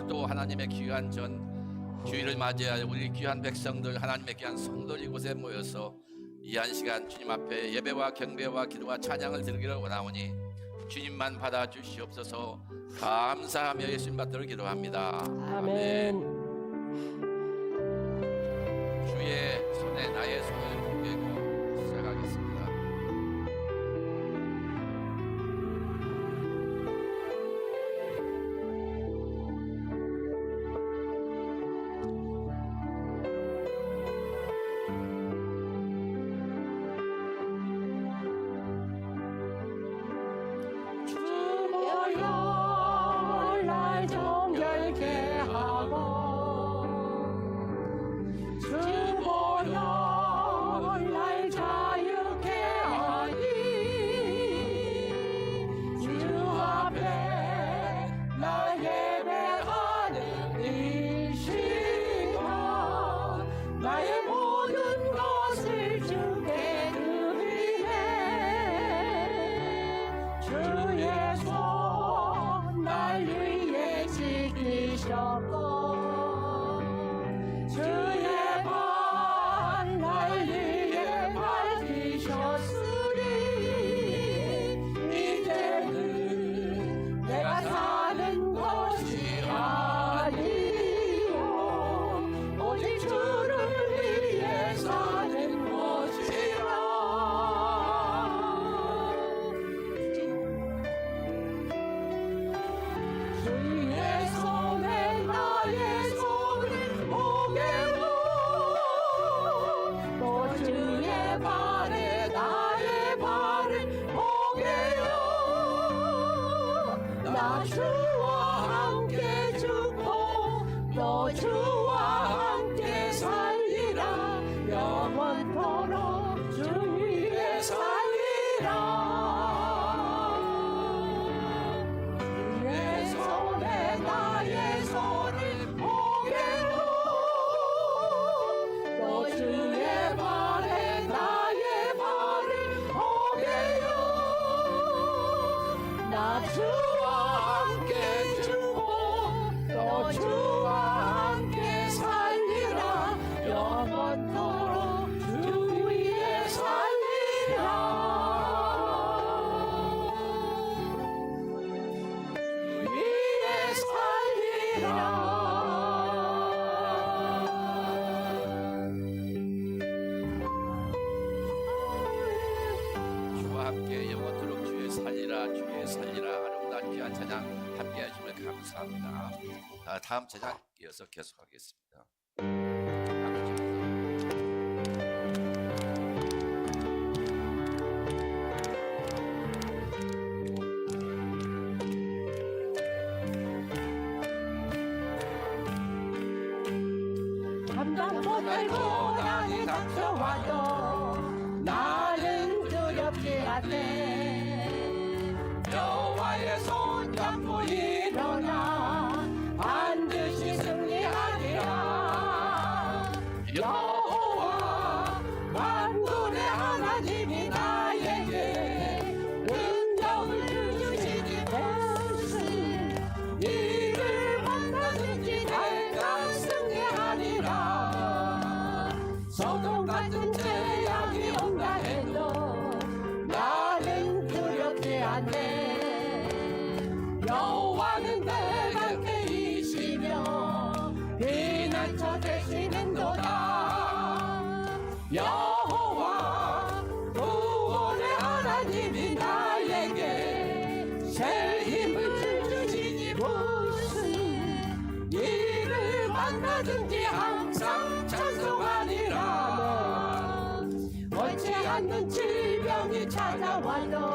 또 하나님의 귀한 주일을 맞이할 우리 귀한 백성들, 하나님의 귀한 성도들 이곳에 모여서 이 한 시간 주님 앞에 예배와 경배와 기도와 찬양을 드리기를 원하오니 주님만 받아주시옵소서. 감사하며 예수님 받도록 기도합니다. 아멘. 주의 손에 나의 손을 포개고 시작하겠습니다. 주보여 날 정결케 하고 주보여 날 자유케 하니 주 앞에 나 예배하는 이 시간 나의 모든 것을 주께 드리네. 주의 손 날 위해 지키셨고 주의 발 날 위해 밝히셨으니 이제는 내가 사는 것이 아니요 오직 주를 위해 사는 것이라. 주의 손에 나의 손을 포개고 또 주의 발에 나의 발을 포개요. 나 주와 함께 죽고 또 주와 함께 살리라. 영원토록 주 위에 살리라. 주의 손에 나의 손을 포개고 또 주의 발에 나의 발을 포개요. 나 주와 함께 죽고 또 주와 함께 살리라. 영원토록 주 위에 살리라. 위에 살리라. 주와 함께 영원토록 주의 살리라, 주의 살리라. 아름다운 귀한 찬양 함께 해주시면 감사합니다. 다음 찬양 이어서 계속하겠습니다. 감당 못할 고난이 닥쳐와도 나는 두렵지 않네. 여호와의 손잡고 일어나 반드시 승리하리라. 여호와 만군의 하나님이 나에게 능력을 주시니 무슨 일을 만나든지 내가 승리하리라. 소돔 같은 재앙이 온다 해도 나는 두렵지 않네. 여호와는 내가 함께 이시며 피난처 되시는도다. 여호와 구원의 하나님이 나에게 새 힘을 주시니 무슨 일을 만나든지 항상 찬송하리라. 원치 않는 질병이 찾아와도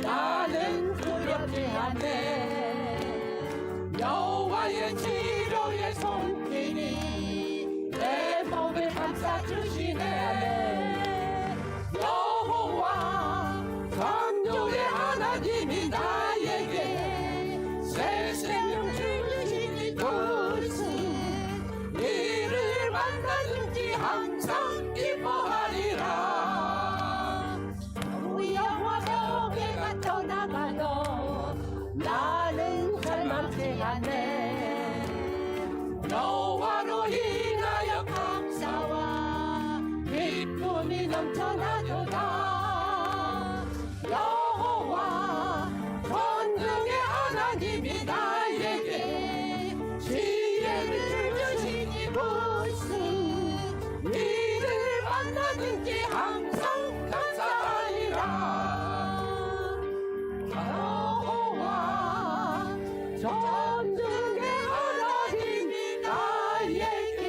나는 두렵지 않네. 여호와의 치료의 손길이 내 몸을 감싸주시네. 여호와 창조의 하나님이 나에게 새 생명 주시니 무슨 일을 만나든지 항상 기뻐하리라. 위험과 벽에가 떠나가도 나는 절망치 않네. 인하여 감사와 기쁨이 넘쳐나도다. 여호와 전능의 하나님이 나에게 지혜를 주시니 무슨 일을 만나든지 항상 감사하리라. 여호와 전능의 하나님이 나에게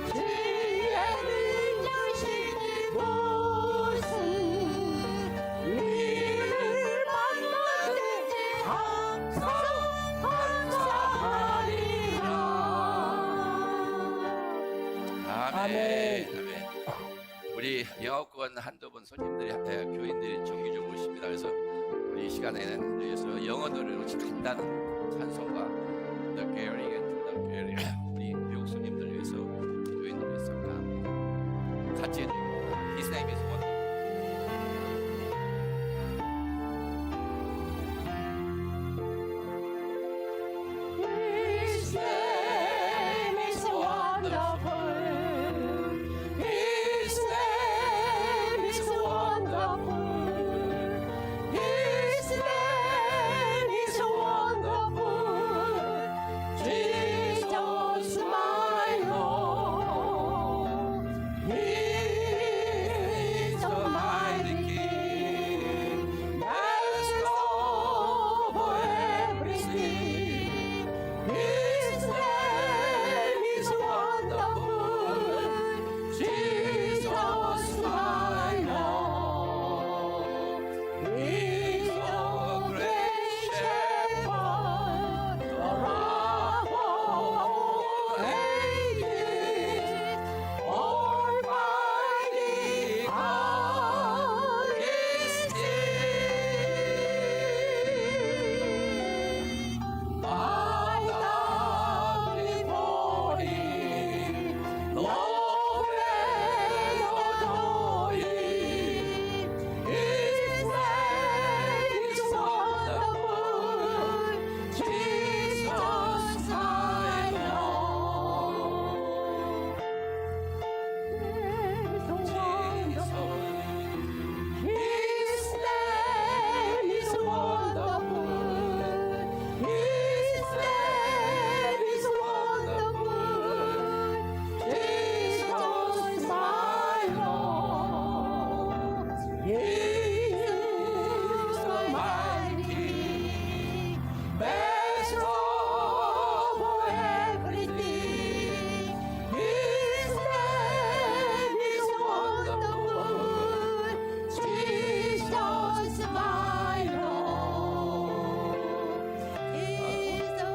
지혜를 주시니 무슨 일을 만나든지 항상 감사하리라. 아멘. 아멘. 우리 영어권 한두 분 손님들이 교인들이 정기적으로 오십니다. 그래서 우리 이 시간에는 위해서 영어 노래로 간단한 찬송과 The Gathering and To The Gathering 우리 미국 손님들 위해서 교인들 위해서 같이 해드립니다. His name is wonderful. His name is wonderful. His name is wonderful. His name is wonderful. Jesus, my Lord. He is the mighty King. Master over everything. His name is wonderful. Jesus, my Lord. He's the great shepherd, the rock of ages, Almighty God is He. Bow down before Him, love and adore Him. His name is wonderful, Jesus, my Lord. His name is wonderful. His name is wonderful. Jesus, my Lord. He is the mighty King, best over everything. His name is wonderful. Jesus, my Lord. He's the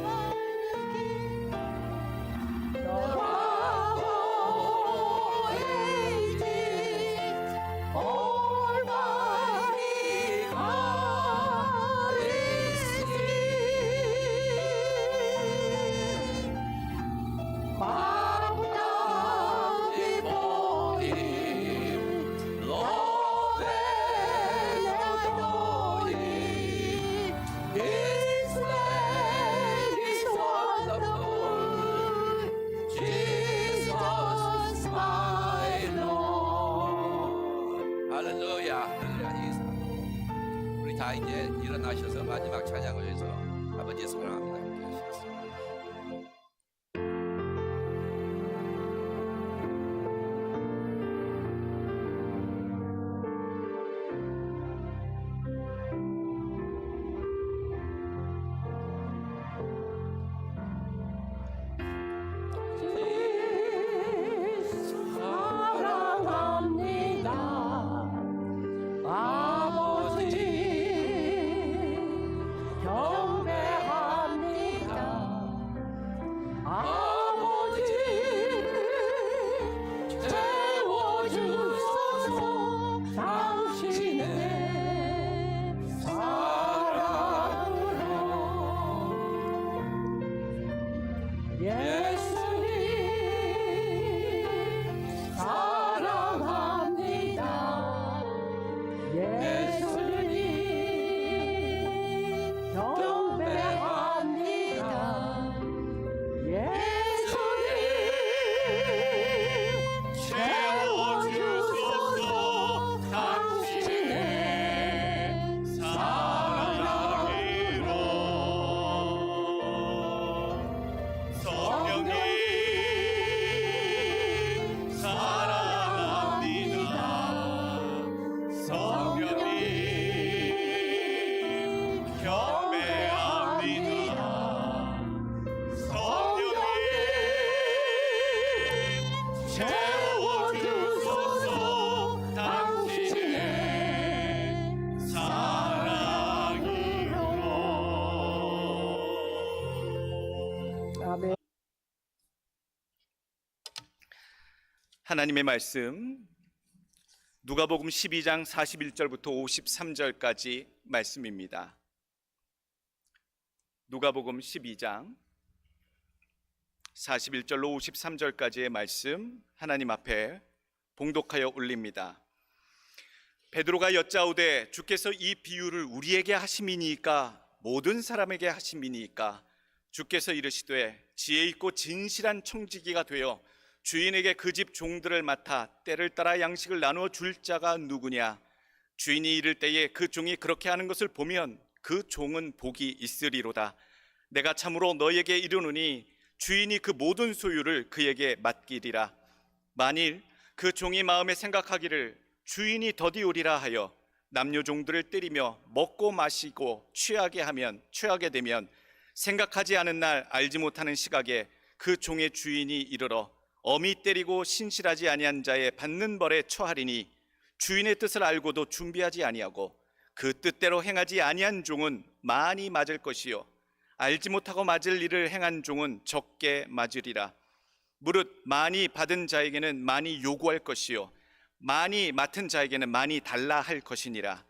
mighty King, the rock of ages, Almighty God is He. Bow down before Him, love and adore Him. His name is wonderful, Jesus, my Lord. 할렐루야. 할렐루야. 우리 다 이제 일어나셔서 마지막 찬양을 위해서 아버지의 사랑합니다. 함께 하시겠습니다. 사랑합니다. 아버지 경배합니다. 아버지 채워주소서. 당신의 사랑으로 예수님 사랑합니다. 예수님 경배합니다. 예수님 하나님의 말씀 누가복음 12장 41절부터 53절까지 말씀입니다. 누가복음 12장 41절로 53절까지의 말씀 하나님 앞에 봉독하여 올립니다. 베드로가 여짜오되 주께서 이 비유를 우리에게 하심이니까 모든 사람에게 하심이니까 주께서 이르시되 지혜 있고 진실한 청지기가 되어 주인에게 그 집 종들을 맡아 때를 따라 양식을 나누어 줄 자가 누구냐? 주인이 이를 때에 그 종이 그렇게 하는 것을 보면 그 종은 복이 있으리로다. 내가 참으로 너에게 이르노니 주인이 그 모든 소유를 그에게 맡기리라. 만일 그 종이 마음에 생각하기를 주인이 더디오리라 하여 남녀 종들을 때리며 먹고 마시고 취하게 되면 생각하지 않은 날 알지 못하는 시각에 그 종의 주인이 이르러 엄히 때리고 신실하지 아니한 자의 받는 벌에 처하리니 주인의 뜻을 알고도 준비하지 아니하고 그 뜻대로 행하지 아니한 종은 많이 맞을 것이요 알지 못하고 맞을 일을 행한 종은 적게 맞으리라. 무릇 많이 받은 자에게는 많이 요구할 것이요 많이 맡은 자에게는 많이 달라 할 것이니라.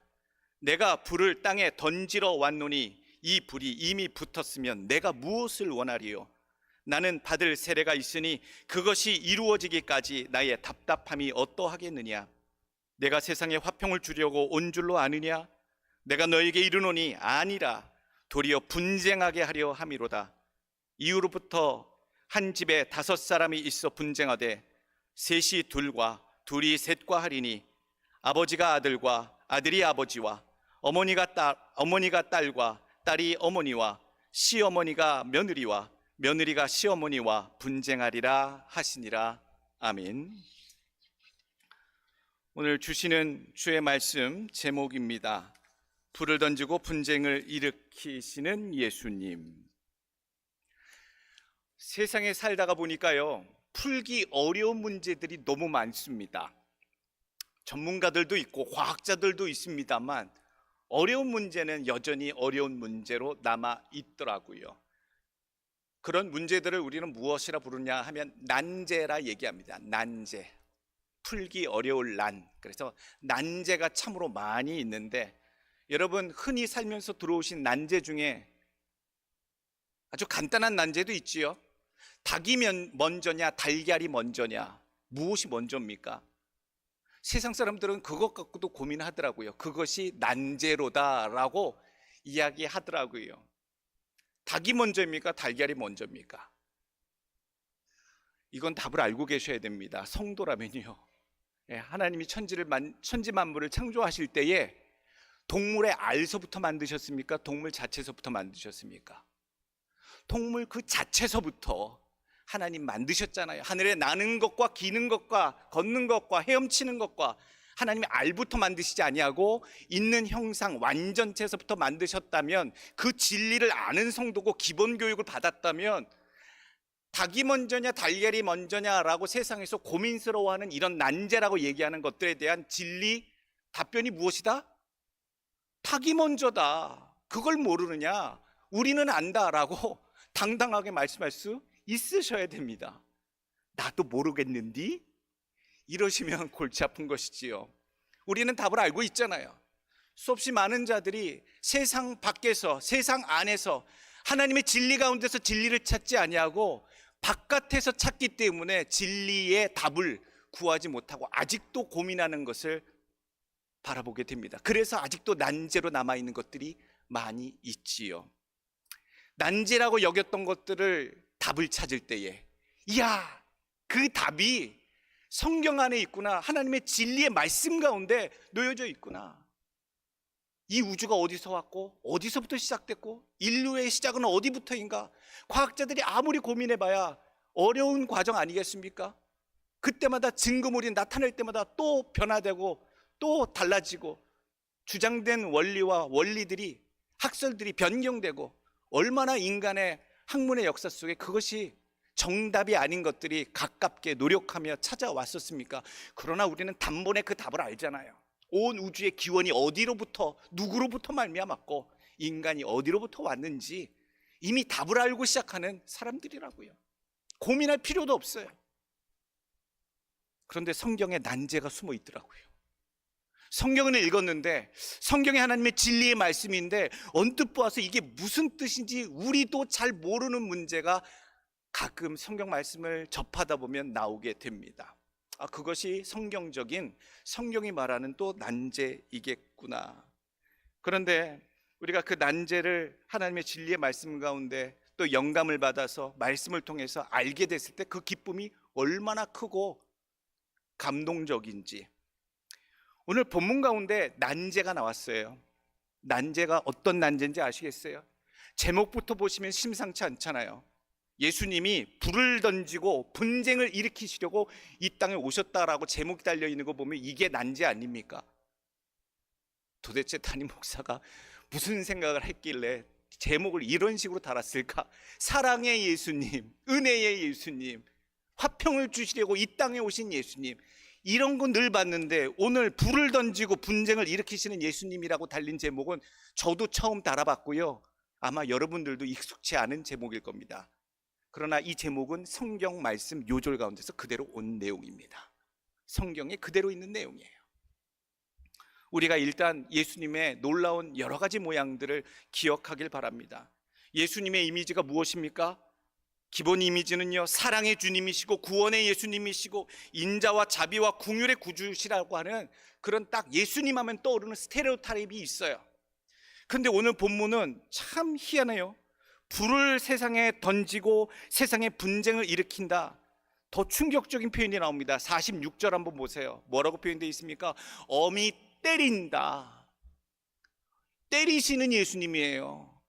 내가 불을 땅에 던지러 왔노니 이 불이 이미 붙었으면 내가 무엇을 원하리요? 나는 받을 세례가 있으니 그것이 이루어지기까지 나의 답답함이 어떠하겠느냐? 내가 세상에 화평을 주려고 온 줄로 아느냐? 내가 너에게 이르노니 아니라 도리어 분쟁하게 하려 함이로다. 이후로부터 한 집에 5사람이 있어 분쟁하되 셋이 둘과 둘이 셋과 하리니 아버지가 아들과 아들이 아버지와 어머니가 딸과 딸이 어머니와 시어머니가 며느리와 며느리가 시어머니와 분쟁하리라 하시니라. 아멘. 오늘 주시는 주의 말씀 제목입니다. 불을 던지고 분쟁을 일으키시는 예수님. 세상에 살다가 보니까요, 풀기 어려운 문제들이 너무 많습니다. 전문가들도 있고 과학자들도 있습니다만 어려운 문제는 여전히 어려운 문제로 남아 있더라고요. 그런 문제들을 우리는 무엇이라 부르냐 하면 난제라 얘기합니다. 난제, 풀기 어려울 난. 그래서 난제가 참으로 많이 있는데 여러분 흔히 살면서 들어오신 난제 중에 아주 간단한 난제도 있지요. 닭이 먼저냐 달걀이 먼저냐, 무엇이 먼저입니까? 세상 사람들은 그것 갖고도 고민하더라고요. 그것이 난제로다라고 이야기하더라고요. 닭이 먼저입니까? 달걀이 먼저입니까? 이건 답을 알고 계셔야 됩니다. 성도라면요, 하나님이 천지 만물을 창조하실 때에 동물의 알서부터 만드셨습니까? 동물 자체서부터 만드셨습니까? 동물 그 자체서부터 하나님 만드셨잖아요. 하늘에 나는 것과 기는 것과 걷는 것과 헤엄치는 것과 하나님이 알부터 만드시지 아니하고 있는 형상 완전체에서부터 만드셨다면, 그 진리를 아는 성도고 기본 교육을 받았다면 닭이 먼저냐 달걀이 먼저냐라고 세상에서 고민스러워하는 이런 난제라고 얘기하는 것들에 대한 진리 답변이 무엇이다? 닭이 먼저다. 그걸 모르느냐? 우리는 안다라고 당당하게 말씀할 수 있으셔야 됩니다. 나도 모르겠는디? 이러시면 골치 아픈 것이지요. 우리는 답을 알고 있잖아요. 수없이 많은 자들이 세상 밖에서 세상 안에서 하나님의 진리 가운데서 진리를 찾지 아니하고 바깥에서 찾기 때문에 진리의 답을 구하지 못하고 아직도 고민하는 것을 바라보게 됩니다. 그래서 아직도 난제로 남아있는 것들이 많이 있지요. 난제라고 여겼던 것들을 답을 찾을 때에, 이야, 그 답이 성경 안에 있구나. 하나님의 진리의 말씀 가운데 놓여져 있구나. 이 우주가 어디서 왔고 어디서부터 시작됐고 인류의 시작은 어디부터인가? 과학자들이 아무리 고민해봐야 어려운 과정 아니겠습니까? 그때마다 증거물이 나타날 때마다 또 변화되고 또 달라지고 주장된 원리와 원리들이, 학설들이 변경되고, 얼마나 인간의 학문의 역사 속에 그것이 정답이 아닌 것들이 가깝게 노력하며 찾아왔었습니까? 그러나 우리는 단번에 그 답을 알잖아요. 온 우주의 기원이 어디로부터 누구로부터 말미암았고 인간이 어디로부터 왔는지 이미 답을 알고 시작하는 사람들이라고요. 고민할 필요도 없어요. 그런데 성경에 난제가 숨어 있더라고요. 성경을 읽었는데 성경이 하나님의 진리의 말씀인데 언뜻 보아서 이게 무슨 뜻인지 우리도 잘 모르는 문제가 가끔 성경 말씀을 접하다 보면 나오게 됩니다. 그것이 성경적인, 성경이 말하는 또 난제이겠구나. 그런데 우리가 그 난제를 하나님의 진리의 말씀 가운데 또 영감을 받아서 말씀을 통해서 알게 됐을 때 그 기쁨이 얼마나 크고 감동적인지. 오늘 본문 가운데 난제가 나왔어요. 난제가 어떤 난제인지 아시겠어요? 제목부터 보시면 심상치 않잖아요. 예수님이 불을 던지고 분쟁을 일으키시려고 이 땅에 오셨다라고 제목이 달려 있는 거 보면 이게 난제 아닙니까? 도대체 담임 목사가 무슨 생각을 했길래 제목을 이런 식으로 달았을까? 사랑의 예수님, 은혜의 예수님, 화평을 주시려고 이 땅에 오신 예수님, 이런 거 늘 봤는데 오늘 불을 던지고 분쟁을 일으키시는 예수님이라고 달린 제목은 저도 처음 달아봤고요, 아마 여러분들도 익숙치 않은 제목일 겁니다. 그러나 이 제목은 성경 말씀 요절 가운데서 그대로 온 내용입니다. 성경에 그대로 있는 내용이에요. 우리가 일단 예수님의 놀라운 여러 가지 모양들을 기억하길 바랍니다. 예수님의 이미지가 무엇입니까? 기본 이미지는요, 사랑의 주님이시고 구원의 예수님이시고 인자와 자비와 긍휼의 구주시라고 하는 그런 딱 예수님 하면 떠오르는 스테레오타입이 있어요. 그런데 오늘 본문은 참 희한해요. 불을 세상에 던지고 세상에 분쟁을 일으킨다. 더 충격적인 표현이 나옵니다. 46절 한번 보세요. 뭐라고 표현되어 있습니까? 엄히 때린다. 때리시는 예수님이에요.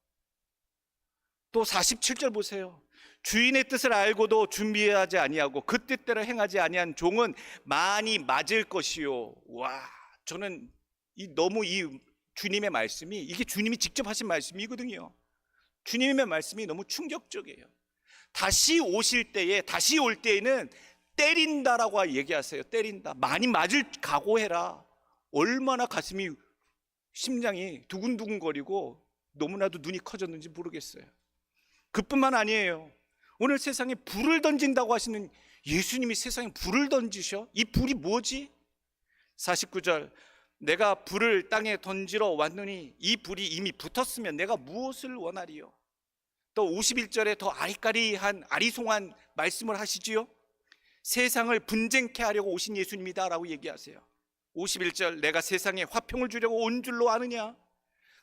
또 47절 보세요. 주인의 뜻을 알고도 준비하지 아니하고 그 뜻대로 행하지 아니한 종은 많이 맞을 것이요. 와, 저는 너무 이 주님의 말씀이, 이게 주님이 직접 하신 말씀이거든요. 주님의 말씀이 너무 충격적이에요. 다시 오실 때에, 다시 올 때에는 때린다라고 얘기하세요. 때린다. 많이 맞을 각오해라. 얼마나 가슴이, 심장이 두근두근거리고 너무나도 눈이 커졌는지 모르겠어요. 그뿐만 아니에요. 오늘 세상에 불을 던진다고 하시는 예수님이 세상에 불을 던지셔? 이 불이 뭐지? 49절, 내가 불을 땅에 던지러 왔느니 이 불이 이미 붙었으면 내가 무엇을 원하리요? 또 51절에 더 아리까리한 아리송한 말씀을 하시지요. 세상을 분쟁케 하려고 오신 예수님이다 라고 얘기하세요. 51절, 내가 세상에 화평을 주려고 온 줄로 아느냐?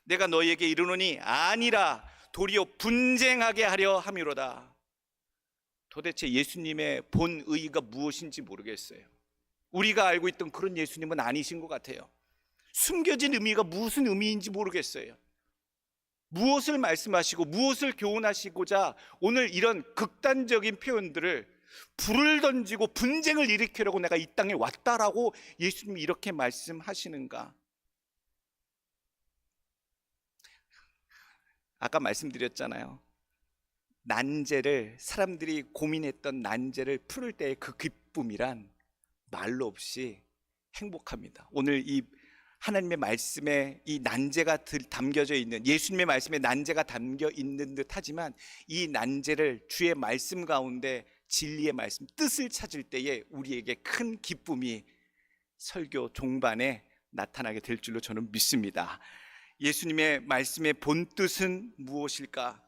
내가 너희에게 이르노니 아니라 도리어 분쟁하게 하려 함이로다. 도대체 예수님의 본 의의가 무엇인지 모르겠어요. 우리가 알고 있던 그런 예수님은 아니신 것 같아요. 숨겨진 의미가 무슨 의미인지 모르겠어요. 무엇을 말씀하시고 무엇을 교훈하시고자 오늘 이런 극단적인 표현들을, 불을 던지고 분쟁을 일으키려고 내가 이 땅에 왔다라고 예수님이 이렇게 말씀하시는가? 아까 말씀드렸잖아요. 난제를, 사람들이 고민했던 난제를 풀을 때의 그 기쁨이란 말로 없이 행복합니다. 오늘 이 하나님의 말씀에 이 난제가 담겨져 있는, 예수님의 말씀에 난제가 담겨 있는 듯 하지만 이 난제를 주의 말씀 가운데 진리의 말씀, 뜻을 찾을 때에 우리에게 큰 기쁨이 설교 종반에 나타나게 될 줄로 저는 믿습니다. 예수님의 말씀의 본뜻은 무엇일까?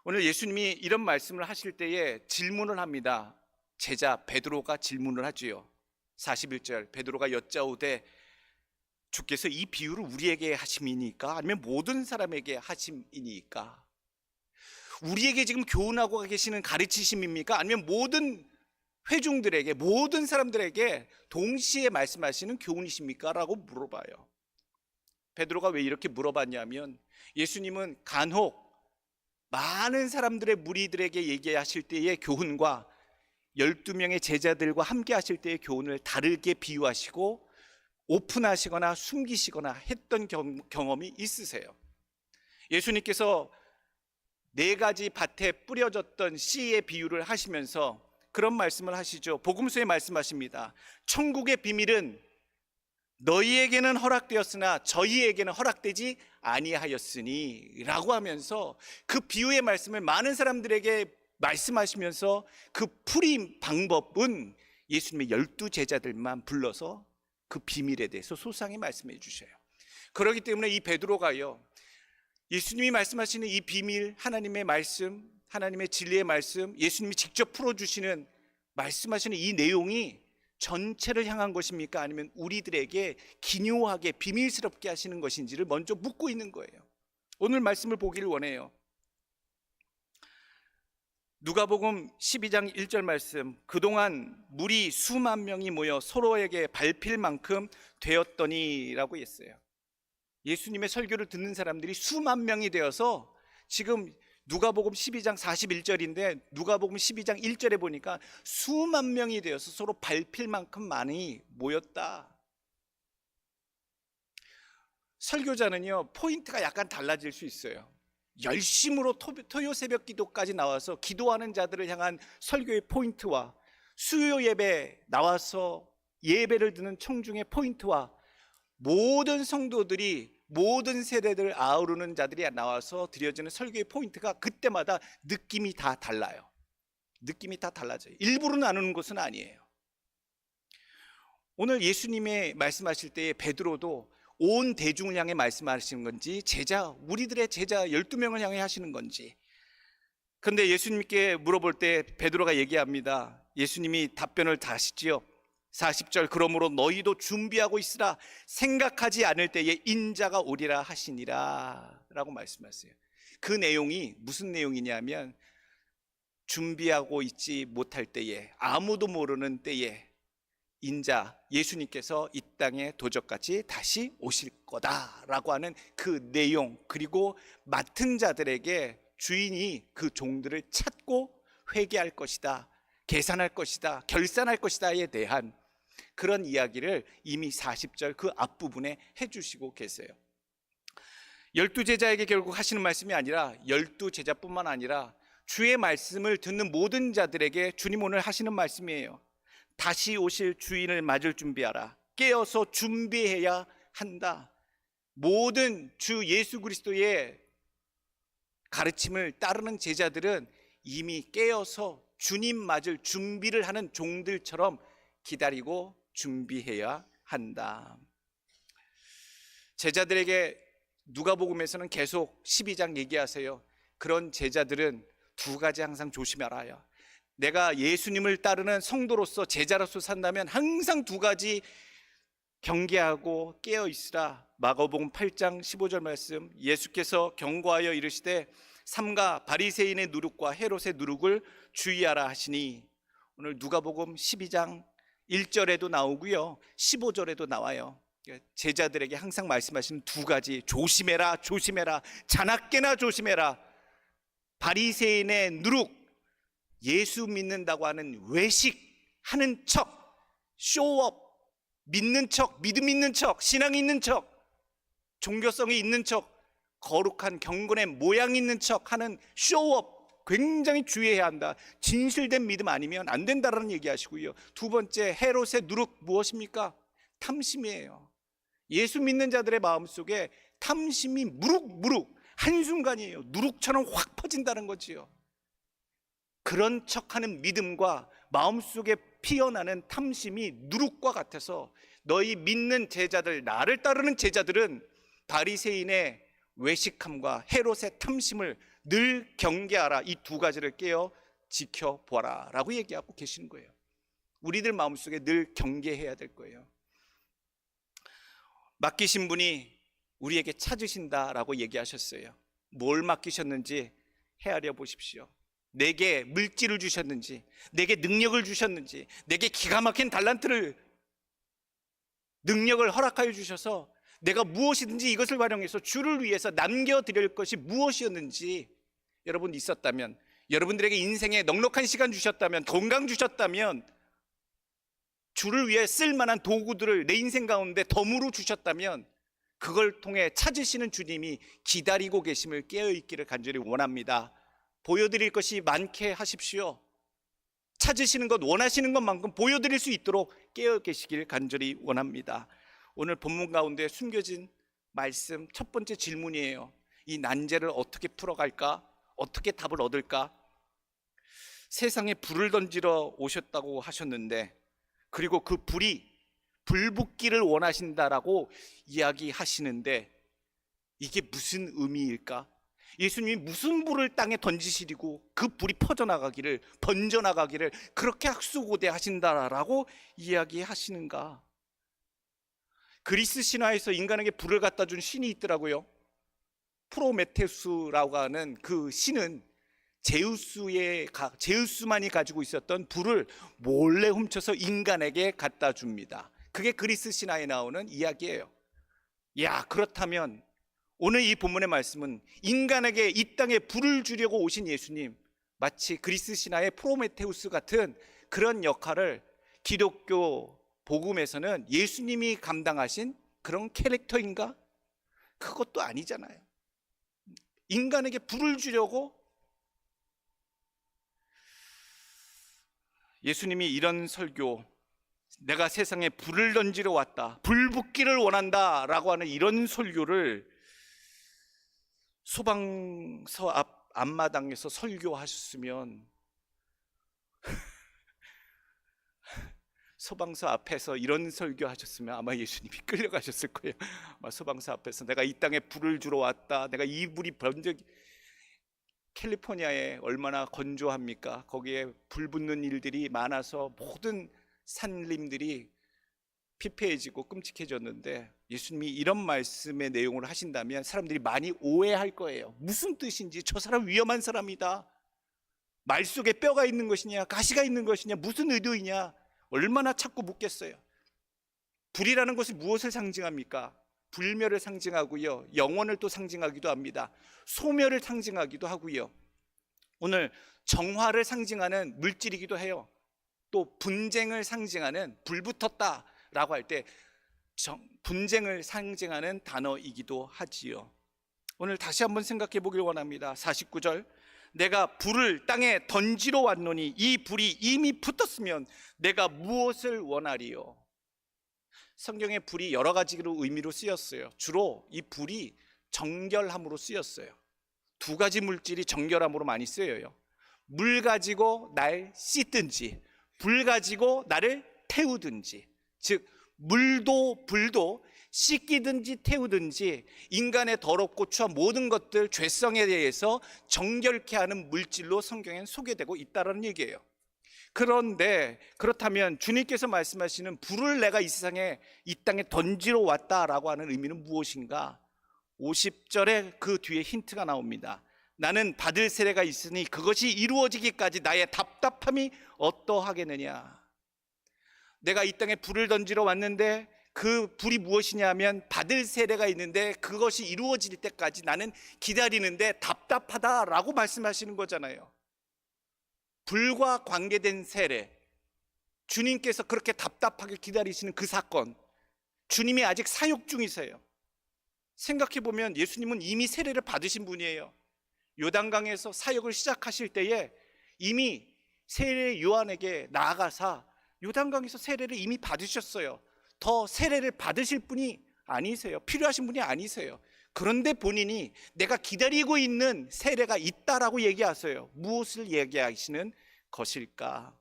오늘 예수님이 이런 말씀을 하실 때에 질문을 합니다. 제자 베드로가 질문을 하지요. 41절, 베드로가 여짜오되 주께서 이 비유를 우리에게 하심이니까 아니면 모든 사람에게 하심이니까? 우리에게 지금 교훈하고 계시는 가르치심입니까? 아니면 모든 회중들에게, 모든 사람들에게 동시에 말씀하시는 교훈이십니까? 라고 물어봐요. 베드로가 왜 이렇게 물어봤냐면, 예수님은 간혹 많은 사람들의 무리들에게 얘기하실 때의 교훈과 12명의 제자들과 함께 하실 때의 교훈을 다르게 비유하시고 오픈하시거나 숨기시거나 했던 경험이 있으세요. 예수님께서 4가지 밭에 뿌려졌던 씨의 비유를 하시면서 그런 말씀을 하시죠. 복음서에 말씀하십니다. 천국의 비밀은 너희에게는 허락되었으나 저희에게는 허락되지 아니하였으니 라고 하면서 그 비유의 말씀을 많은 사람들에게 말씀하시면서 그 풀이 방법은 예수님의 12제자들만 불러서 그 비밀에 대해서 소상히 말씀해 주셔요. 그렇기 때문에 이 베드로가요, 예수님이 말씀하시는 이 비밀, 하나님의 말씀, 하나님의 진리의 말씀, 예수님이 직접 풀어주시는 말씀하시는 이 내용이 전체를 향한 것입니까? 아니면 우리들에게 기묘하게 비밀스럽게 하시는 것인지를 먼저 묻고 있는 거예요. 오늘 말씀을 보기를 원해요. 누가복음 12장 1절 말씀, 그동안 무리 수만 명이 모여 서로에게 밟힐 만큼 되었더니 라고 했어요. 예수님의 설교를 듣는 사람들이 수만 명이 되어서 지금 누가복음 12장 41절인데 누가복음 12장 1절에 보니까 수만 명이 되어서 서로 밟힐 만큼 많이 모였다. 설교자는요, 포인트가 약간 달라질 수 있어요. 열심으로 토요 새벽 기도까지 나와서 기도하는 자들을 향한 설교의 포인트와 수요 예배 나와서 예배를 드는 청중의 포인트와 모든 성도들이 모든 세대들을 아우르는 자들이 나와서 드려지는 설교의 포인트가 그때마다 느낌이 다 달라요. 느낌이 다 달라져요. 일부러 나누는 것은 아니에요. 오늘 예수님의 말씀하실 때에 베드로도 온 대중을 향해 말씀하시는 건지 우리들의 제자 12명을 향해 하시는 건지. 그런데 예수님께 물어볼 때 베드로가 얘기합니다. 예수님이 답변을 다 하시지요. 40절, 그러므로 너희도 준비하고 있으라. 생각하지 않을 때에 인자가 오리라 하시니라 라고 말씀하세요. 그 내용이 무슨 내용이냐면, 준비하고 있지 못할 때에, 아무도 모르는 때에 인자 예수님께서 이 땅에 도적같이 다시 오실 거다라고 하는 그 내용, 그리고 맡은 자들에게 주인이 그 종들을 찾고 회개할 것이다, 계산할 것이다, 결산할 것이다에 대한 그런 이야기를 이미 40절 그 앞부분에 해주시고 계세요. 12제자에게 결국 하시는 말씀이 아니라 12제자뿐만 아니라 주의 말씀을 듣는 모든 자들에게 주님 오늘 하시는 말씀이에요. 다시 오실 주인을 맞을 준비하라. 깨어서 준비해야 한다. 모든 주 예수 그리스도의 가르침을 따르는 제자들은 이미 깨어서 주님 맞을 준비를 하는 종들처럼 기다리고 준비해야 한다. 제자들에게 누가복음에서는 계속 12장 얘기하세요. 그런 제자들은 두 가지 항상 조심하라요. 내가 예수님을 따르는 성도로서 제자로서 산다면 항상 두 가지 경계하고 깨어 있으라. 마가복음 8장 15절 말씀, 예수께서 경고하여 이르시되 삼가 바리새인의 누룩과 헤롯의 누룩을 주의하라 하시니, 오늘 누가복음 12장 1절에도 나오고요 15절에도 나와요. 제자들에게 항상 말씀하시는 두 가지, 조심해라, 조심해라, 자나깨나 조심해라. 바리새인의 누룩, 예수 믿는다고 하는 외식하는 척, 쇼업, 믿는 척, 믿음 있는 척, 신앙 있는 척, 종교성이 있는 척, 거룩한 경건의 모양 있는 척 하는 쇼업, 굉장히 주의해야 한다. 진실된 믿음 아니면 안 된다라는 얘기하시고요. 두 번째, 헤롯의 누룩 무엇입니까? 탐심이에요. 예수 믿는 자들의 마음속에 탐심이 무룩무룩 한순간이에요. 누룩처럼 확 퍼진다는 거지요. 그런 척하는 믿음과 마음속에 피어나는 탐심이 누룩과 같아서 너희 믿는 제자들, 나를 따르는 제자들은 바리새인의 외식함과 헤롯의 탐심을 늘 경계하라. 이 두 가지를 깨어 지켜보라 라고 얘기하고 계시는 거예요. 우리들 마음속에 늘 경계해야 될 거예요. 맡기신 분이 우리에게 찾으신다라고 얘기하셨어요. 뭘 맡기셨는지 헤아려 보십시오. 내게 물질을 주셨는지, 내게 능력을 주셨는지, 내게 기가 막힌 달란트를, 능력을 허락하여 주셔서 내가 무엇이든지 이것을 활용해서 주를 위해서 남겨드릴 것이 무엇이었는지 여러분 있었다면, 여러분들에게 인생에 넉넉한 시간 주셨다면, 건강 주셨다면, 주를 위해 쓸만한 도구들을 내 인생 가운데 덤으로 주셨다면 그걸 통해 찾으시는 주님이 기다리고 계심을 깨어있기를 간절히 원합니다. 보여드릴 것이 많게 하십시오. 찾으시는 것, 원하시는 것만큼 보여드릴 수 있도록 깨어 계시길 간절히 원합니다. 오늘 본문 가운데 숨겨진 말씀 첫 번째 질문이에요. 이 난제를 어떻게 풀어갈까? 어떻게 답을 얻을까? 세상에 불을 던지러 오셨다고 하셨는데 그리고 그 불이 불붙기를 원하신다라고 이야기하시는데 이게 무슨 의미일까? 예수님이 무슨 불을 땅에 던지시리고 그 불이 퍼져나가기를, 번져나가기를 그렇게 학수고대하신다라고 이야기하시는가? 그리스 신화에서 인간에게 불을 갖다 준 신이 있더라고요. 프로메테우스라고 하는 그 신은 제우스만이 가지고 있었던 불을 몰래 훔쳐서 인간에게 갖다 줍니다. 그게 그리스 신화에 나오는 이야기예요. 야, 그렇다면 오늘 이 본문의 말씀은 인간에게 이 땅에 불을 주려고 오신 예수님, 마치 그리스 신화의 프로메테우스 같은 그런 역할을 기독교 복음에서는 예수님이 감당하신 그런 캐릭터인가? 그것도 아니잖아요. 인간에게 불을 주려고 예수님이 이런 설교, 내가 세상에 불을 던지러 왔다, 불 붙기를 원한다 라고 하는 이런 설교를 소방서 앞마당에서 설교하셨으면 소방서 앞에서 이런 설교하셨으면 아마 예수님이 끌려가셨을 거예요. 아마 소방서 앞에서 내가 이 땅에 불을 주러 왔다, 내가 이 불이 번져. 캘리포니아에 얼마나 건조합니까? 거기에 불 붙는 일들이 많아서 모든 산림들이 피폐해지고 끔찍해졌는데 예수님이 이런 말씀의 내용을 하신다면 사람들이 많이 오해할 거예요. 무슨 뜻인지, 저 사람 위험한 사람이다, 말 속에 뼈가 있는 것이냐, 가시가 있는 것이냐, 무슨 의도이냐, 얼마나 찾고 묻겠어요. 불이라는 것이 무엇을 상징합니까? 불멸을 상징하고요, 영원을 또 상징하기도 합니다. 소멸을 상징하기도 하고요, 오늘 정화를 상징하는 물질이기도 해요. 또 분쟁을 상징하는, 불붙었다 라고 할 때 분쟁을 상징하는 단어이기도 하지요. 오늘 다시 한번 생각해 보길 원합니다. 49절, 내가 불을 땅에 던지러 왔노니 이 불이 이미 붙었으면 내가 무엇을 원하리요? 성경에 불이 여러 가지로 의미로 쓰였어요. 주로 이 불이 정결함으로 쓰였어요. 두 가지 물질이 정결함으로 많이 쓰여요. 물 가지고 날 씻든지, 불 가지고 나를 태우든지. 즉 물도 불도 씻기든지 태우든지 인간의 더럽고 추한 모든 것들, 죄성에 대해서 정결케 하는 물질로 성경엔 소개되고 있다는 얘기예요. 그런데 그렇다면 주님께서 말씀하시는 불을 내가 이 세상에, 이 땅에 던지러 왔다라고 하는 의미는 무엇인가? 50절에 그 뒤에 힌트가 나옵니다. 나는 받을 세례가 있으니 그것이 이루어지기까지 나의 답답함이 어떠하겠느냐. 내가 이 땅에 불을 던지러 왔는데 그 불이 무엇이냐 하면 받을 세례가 있는데 그것이 이루어질 때까지 나는 기다리는데 답답하다라고 말씀하시는 거잖아요. 불과 관계된 세례, 주님께서 그렇게 답답하게 기다리시는 그 사건, 주님이 아직 사역 중이세요. 생각해보면 예수님은 이미 세례를 받으신 분이에요. 요단강에서 사역을 시작하실 때에 이미 세례 요한에게 나아가사 요단강에서 세례를 이미 받으셨어요. 더 세례를 받으실 분이 아니세요. 필요하신 분이 아니세요. 그런데 본인이 내가 기다리고 있는 세례가 있다라고 얘기하세요. 무엇을 얘기하시는 것일까?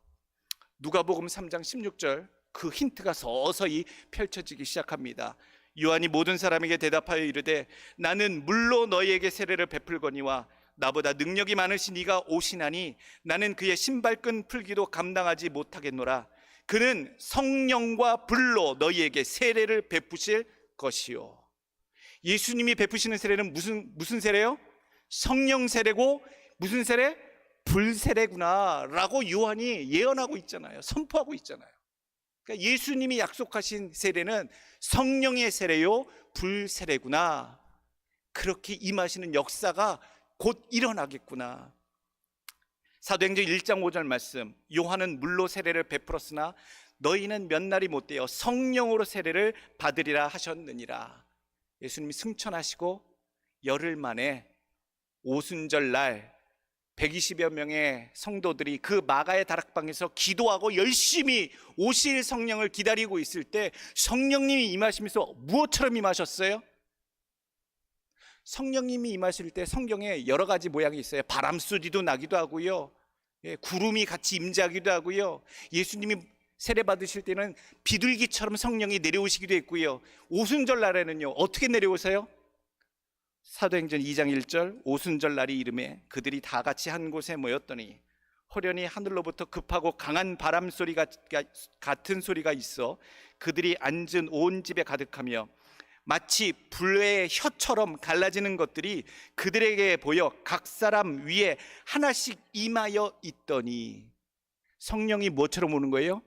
누가복음 3장 16절, 그 힌트가 서서히 펼쳐지기 시작합니다. 요한이 모든 사람에게 대답하여 이르되 나는 물로 너희에게 세례를 베풀거니와 나보다 능력이 많으신 이가 오시나니 나는 그의 신발끈 풀기도 감당하지 못하겠노라. 그는 성령과 불로 너희에게 세례를 베푸실 것이요. 예수님이 베푸시는 세례는 무슨 세례요? 성령 세례고 무슨 세례? 불세례구나 라고 요한이 예언하고 있잖아요. 선포하고 있잖아요. 그러니까 예수님이 약속하신 세례는 성령의 세례요 불세례구나, 그렇게 임하시는 역사가 곧 일어나겠구나. 사도행전 1장 5절 말씀, 요한은 물로 세례를 베풀었으나 너희는 몇 날이 못되어 성령으로 세례를 받으리라 하셨느니라. 예수님이 승천하시고 열흘 만에 오순절날 120여 명의 성도들이 그 마가의 다락방에서 기도하고 열심히 오실 성령을 기다리고 있을 때 성령님이 임하시면서 무엇처럼 임하셨어요? 성령님이 임하실 때 성경에 여러 가지 모양이 있어요. 바람 소리도 나기도 하고요, 구름이 같이 임재하기도 하고요, 예수님이 세례 받으실 때는 비둘기처럼 성령이 내려오시기도 했고요. 오순절 날에는요, 어떻게 내려오세요? 사도행전 2장 1절, 오순절 날이 이름에 그들이 다 같이 한 곳에 모였더니 호련히 하늘로부터 급하고 강한 바람 소리가 같은 소리가 있어 그들이 앉은 온 집에 가득하며 마치 불의 혀처럼 갈라지는 것들이 그들에게 보여 각 사람 위에 하나씩 임하여 있더니, 성령이 뭐처럼 오는 거예요?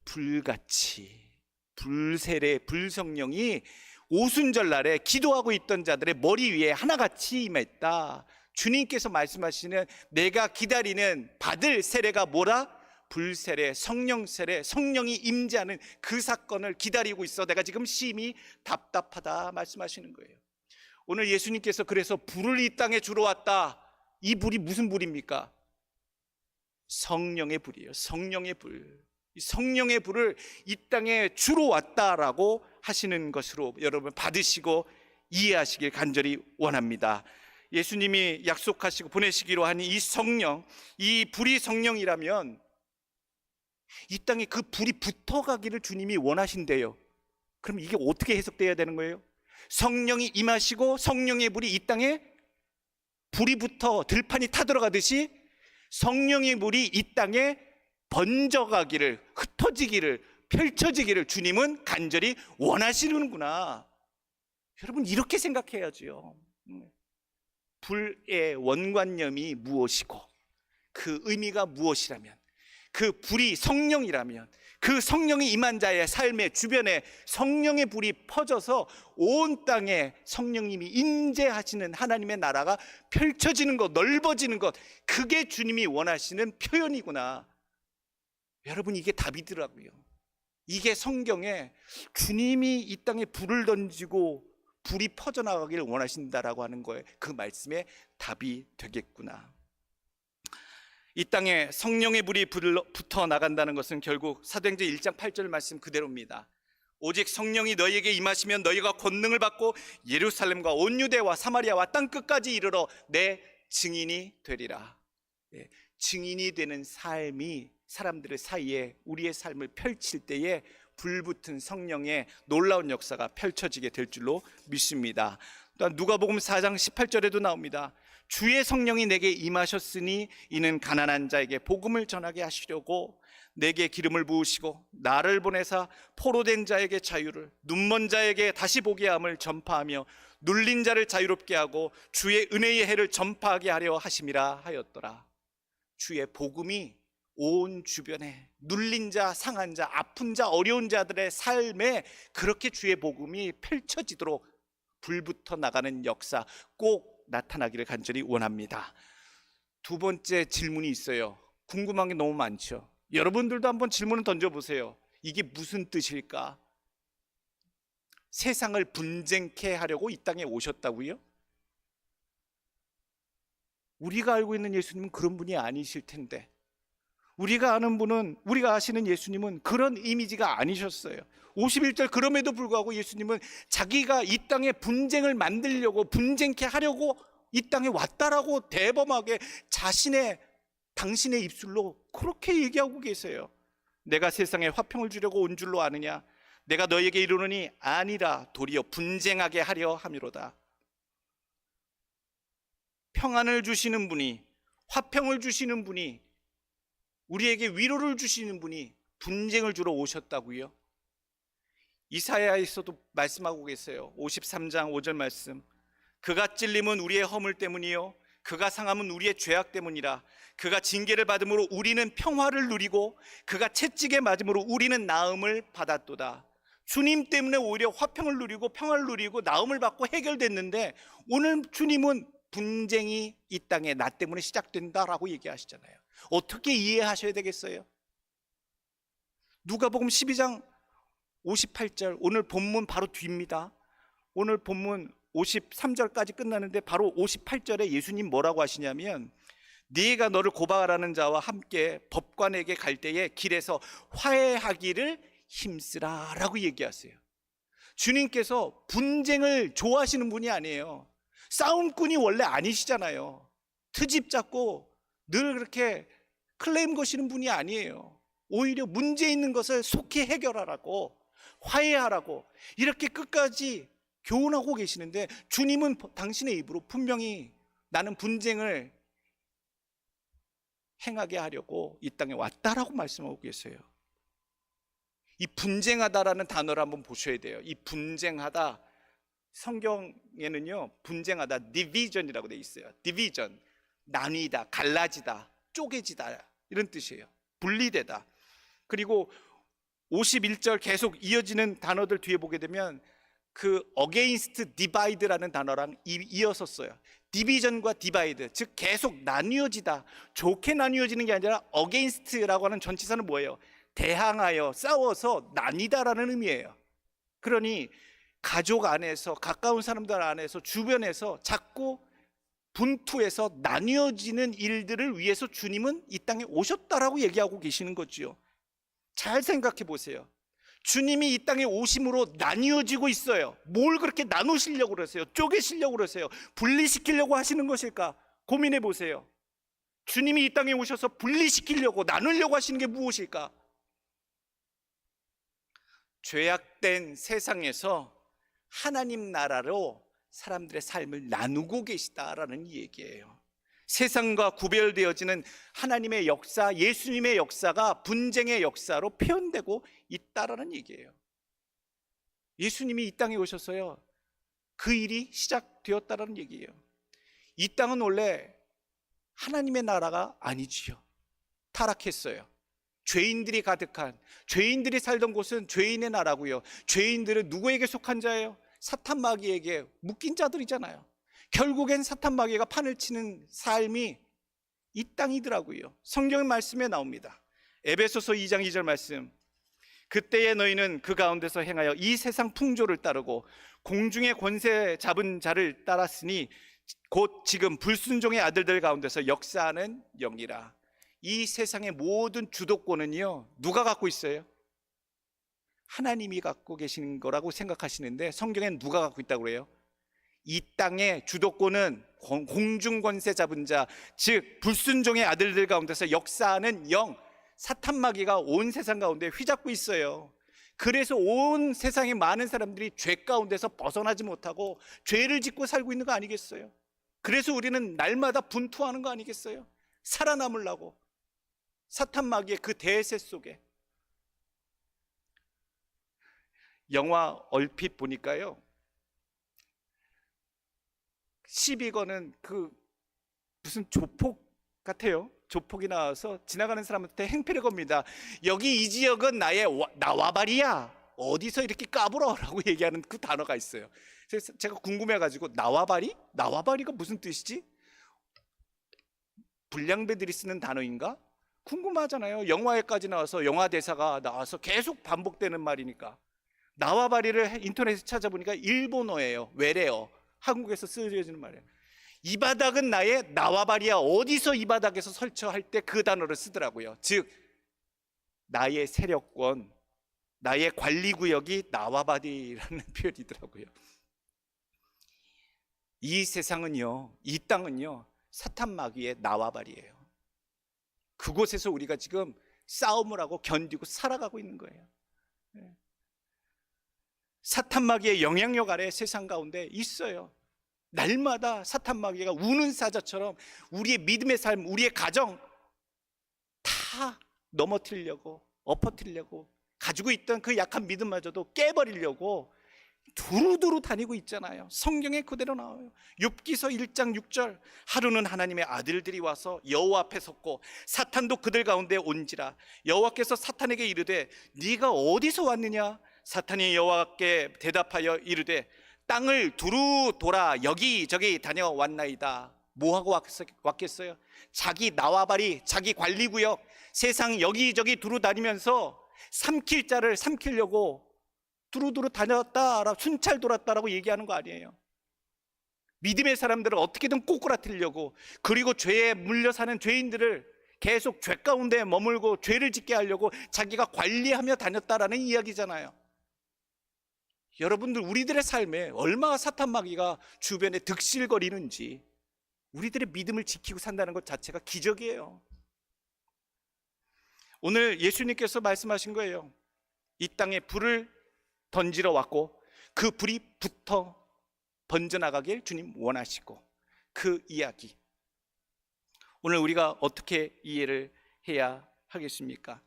불같이, 불세례, 불성령이 오순절 날에 기도하고 있던 자들의 머리 위에 하나같이 임했다. 주님께서 말씀하시는 내가 기다리는 받을 세례가 뭐라? 불세례, 성령 세례, 성령이 임재하는 그 사건을 기다리고 있어. 내가 지금 심히 답답하다 말씀하시는 거예요. 오늘 예수님께서 그래서 불을 이 땅에 주러 왔다. 이 불이 무슨 불입니까? 성령의 불이에요. 성령의 불. 이 성령의 불을 이 땅에 주러 왔다라고 하시는 것으로 여러분 받으시고 이해하시길 간절히 원합니다. 예수님이 약속하시고 보내시기로 한 이 성령, 이 불이 성령이라면 이 땅에 그 불이 붙어가기를 주님이 원하신대요. 그럼 이게 어떻게 해석돼야 되는 거예요? 성령이 임하시고 성령의 불이 이 땅에 불이 붙어 들판이 타들어가듯이 성령의 불이 이 땅에 번져가기를, 흩어지기를, 펼쳐지기를 주님은 간절히 원하시는구나. 여러분 이렇게 생각해야죠. 불의 원관념이 무엇이고 그 의미가 무엇이라면, 그 불이 성령이라면, 그 성령이 임한 자의 삶의 주변에 성령의 불이 퍼져서 온 땅에 성령님이 임재하시는 하나님의 나라가 펼쳐지는 것, 넓어지는 것, 그게 주님이 원하시는 표현이구나. 여러분 이게 답이더라고요. 이게 성경에 주님이 이 땅에 불을 던지고 불이 퍼져나가기를 원하신다라고 하는 거예요. 그 말씀의 답이 되겠구나. 이 땅에 성령의 불이 붙어 나간다는 것은 결국 사도행전 1장 8절 말씀 그대로입니다. 오직 성령이 너희에게 임하시면 너희가 권능을 받고 예루살렘과 온 유대와 사마리아와 땅 끝까지 이르러 내 증인이 되리라. 증인이 되는 삶이 사람들의 사이에 우리의 삶을 펼칠 때에 불붙은 성령의 놀라운 역사가 펼쳐지게 될 줄로 믿습니다. 또한 누가복음 4장 18절에도 나옵니다. 주의 성령이 내게 임하셨으니 이는 가난한 자에게 복음을 전하게 하시려고 내게 기름을 부으시고 나를 보내사 포로된 자에게 자유를, 눈먼 자에게 다시 보게 함을 전파하며 눌린 자를 자유롭게 하고 주의 은혜의 해를 전파하게 하려 하심이라 하였더라. 주의 복음이 온 주변에 눌린 자, 상한 자, 아픈 자, 어려운 자들의 삶에 그렇게 주의 복음이 펼쳐지도록 불붙어 나가는 역사 꼭 나타나기를 간절히 원합니다. 두 번째 질문이 있어요. 궁금한 게 너무 많죠. 여러분들도 한번 질문을 던져보세요. 이게 무슨 뜻일까? 세상을 분쟁케 하려고 이 땅에 오셨다고요? 우리가 알고 있는 예수님은 그런 분이 아니실 텐데, 우리가 아는 분은, 우리가 아시는 예수님은 그런 이미지가 아니셨어요. 51절 그럼에도 불구하고 예수님은 자기가 이 땅에 분쟁을 만들려고, 분쟁케 하려고 이 땅에 왔다라고 대범하게 당신의 입술로 그렇게 얘기하고 계세요. 내가 세상에 화평을 주려고 온 줄로 아느냐? 내가 너에게 이르노니 아니라 도리어 분쟁하게 하려 함이로다. 평안을 주시는 분이, 화평을 주시는 분이, 우리에게 위로를 주시는 분이 분쟁을 주러 오셨다고요? 이사야에서도 말씀하고 계세요. 53장 5절 말씀. 그가 찔림은 우리의 허물 때문이요 그가 상함은 우리의 죄악 때문이라. 그가 징계를 받음으로 우리는 평화를 누리고 그가 채찍에 맞음으로 우리는 나음을 받았도다. 주님 때문에 오히려 화평을 누리고 평화를 누리고 나음을 받고 해결됐는데, 오늘 주님은 분쟁이 이 땅에 나 때문에 시작된다라고 얘기하시잖아요. 어떻게 이해하셔야 되겠어요? 누가복음 12장 58절, 오늘 본문 바로 뒤입니다. 오늘 본문 53절까지 끝나는데 바로 58절에 예수님 뭐라고 하시냐면, 네가 너를 고발하는 자와 함께 법관에게 갈 때에 길에서 화해하기를 힘쓰라 라고 얘기하세요. 주님께서 분쟁을 좋아하시는 분이 아니에요. 싸움꾼이 원래 아니시잖아요. 트집 잡고 늘 그렇게 클레임 거시는 분이 아니에요. 오히려 문제 있는 것을 속히 해결하라고, 화해하라고 이렇게 끝까지 교훈하고 계시는데, 주님은 당신의 입으로 분명히 나는 분쟁을 행하게 하려고 이 땅에 왔다라고 말씀하고 계세요. 이 분쟁하다라는 단어를 한번 보셔야 돼요. 이 분쟁하다, 성경에는요 분쟁하다 디비전이라고 돼 있어요. 디비전, 나뉘다, 갈라지다, 쪼개지다 이런 뜻이에요. 분리되다. 그리고 51절 계속 이어지는 단어들 뒤에 보게 되면 그 against divide라는 단어랑 이어서 써요. 디비전과 디바이드, 즉 계속 나뉘어지다, 좋게 나뉘어지는 게 아니라 against라고 하는 전치사는 뭐예요? 대항하여, 싸워서 나뉘다라는 의미예요. 그러니 가족 안에서, 가까운 사람들 안에서, 주변에서 자꾸 분투해서 나뉘어지는 일들을 위해서 주님은 이 땅에 오셨다라고 얘기하고 계시는 거지요. 잘 생각해 보세요. 주님이 이 땅에 오심으로 나뉘어지고 있어요. 뭘 그렇게 나누시려고 그러세요? 쪼개시려고 그러세요? 분리시키려고 하시는 것일까? 고민해 보세요. 주님이 이 땅에 오셔서 분리시키려고, 나누려고 하시는 게 무엇일까? 죄악된 세상에서 하나님 나라로 사람들의 삶을 나누고 계시다라는 이 얘기예요. 세상과 구별되어지는 하나님의 역사, 예수님의 역사가 분쟁의 역사로 표현되고 있다라는 얘기예요. 예수님이 이 땅에 오셔서요 그 일이 시작되었다라는 얘기예요. 이 땅은 원래 하나님의 나라가 아니지요. 타락했어요. 죄인들이 가득한, 죄인들이 살던 곳은 죄인의 나라고요. 죄인들은 누구에게 속한 자예요? 사탄 마귀에게 묶인 자들이잖아요. 결국엔 사탄 마귀가 판을 치는 삶이 이 땅이더라고요. 성경 말씀에 나옵니다. 에베소서 2장 2절 말씀. 그때에 너희는 그 가운데서 행하여 이 세상 풍조를 따르고 공중의 권세 잡은 자를 따랐으니 곧 지금 불순종의 아들들 가운데서 역사하는 영이라. 이 세상의 모든 주도권은요 누가 갖고 있어요? 하나님이 갖고 계신 거라고 생각하시는데, 성경엔 누가 갖고 있다고 그래요? 이 땅의 주도권은 공중 권세 잡은 자, 즉 불순종의 아들들 가운데서 역사하는 영, 사탄 마귀가 온 세상 가운데 휘잡고 있어요. 그래서 온 세상의 많은 사람들이 죄 가운데서 벗어나지 못하고 죄를 짓고 살고 있는 거 아니겠어요? 그래서 우리는 날마다 분투하는 거 아니겠어요? 살아남으려고. 사탄 마귀의 그 대세 속에. 영화 얼핏 보니까요 12권은 그 무슨 조폭 같아요. 조폭이 나와서 지나가는 사람한테 행패를 겁니다. 여기 이 지역은 나의 나와바리야, 어디서 이렇게 까불어라고 얘기하는 그 단어가 있어요. 그래서 제가 궁금해가지고 나와바리? 나와바리가 무슨 뜻이지? 불량배들이 쓰는 단어인가? 궁금하잖아요. 영화에까지 나와서, 영화 대사가 나와서 계속 반복되는 말이니까. 나와바리를 인터넷에 찾아보니까 일본어예요. 외래어. 한국에서 쓰여지는 말이에요. 이 바닥은 나의 나와바리야, 어디서 이 바닥에서 설쳐할 때 그 단어를 쓰더라고요. 즉 나의 세력권, 나의 관리구역이 나와바리라는 표현이더라고요. 이 세상은요, 이 땅은요 사탄 마귀의 나와바리예요. 그곳에서 우리가 지금 싸움을 하고 견디고 살아가고 있는 거예요. 사탄 마귀의 영향력 아래 세상 가운데 있어요. 날마다 사탄 마귀가 우는 사자처럼 우리의 믿음의 삶, 우리의 가정 다 넘어뜨리려고, 엎어뜨리려고, 가지고 있던 그 약한 믿음마저도 깨버리려고 두루두루 다니고 있잖아요. 성경에 그대로 나와요. 욥기서 1장 6절. 하루는 하나님의 아들들이 와서 여호와 앞에 섰고 사탄도 그들 가운데 온지라. 여호와께서 사탄에게 이르되 네가 어디서 왔느냐? 사탄이 여호와께 대답하여 이르되 땅을 두루 돌아 여기저기 다녀왔나이다. 뭐하고 왔겠어요? 자기 나와바리, 자기 관리구역, 세상 여기저기 두루 다니면서 삼킬 자를 삼키려고 두루두루 다녔다, 순찰 돌았다라고 얘기하는 거 아니에요. 믿음의 사람들을 어떻게든 꼬꾸라뜨리려고, 그리고 죄에 물려 사는 죄인들을 계속 죄 가운데 머물고 죄를 짓게 하려고 자기가 관리하며 다녔다라는 이야기잖아요. 여러분들, 우리들의 삶에 얼마나 사탄 마귀가 주변에 득실거리는지, 우리들의 믿음을 지키고 산다는 것 자체가 기적이에요. 오늘 예수님께서 말씀하신 거예요. 이 땅에 불을 던지러 왔고 그 불이 붙어 번져나가길 주님 원하시고, 그 이야기 오늘 우리가 어떻게 이해를 해야 하겠습니까?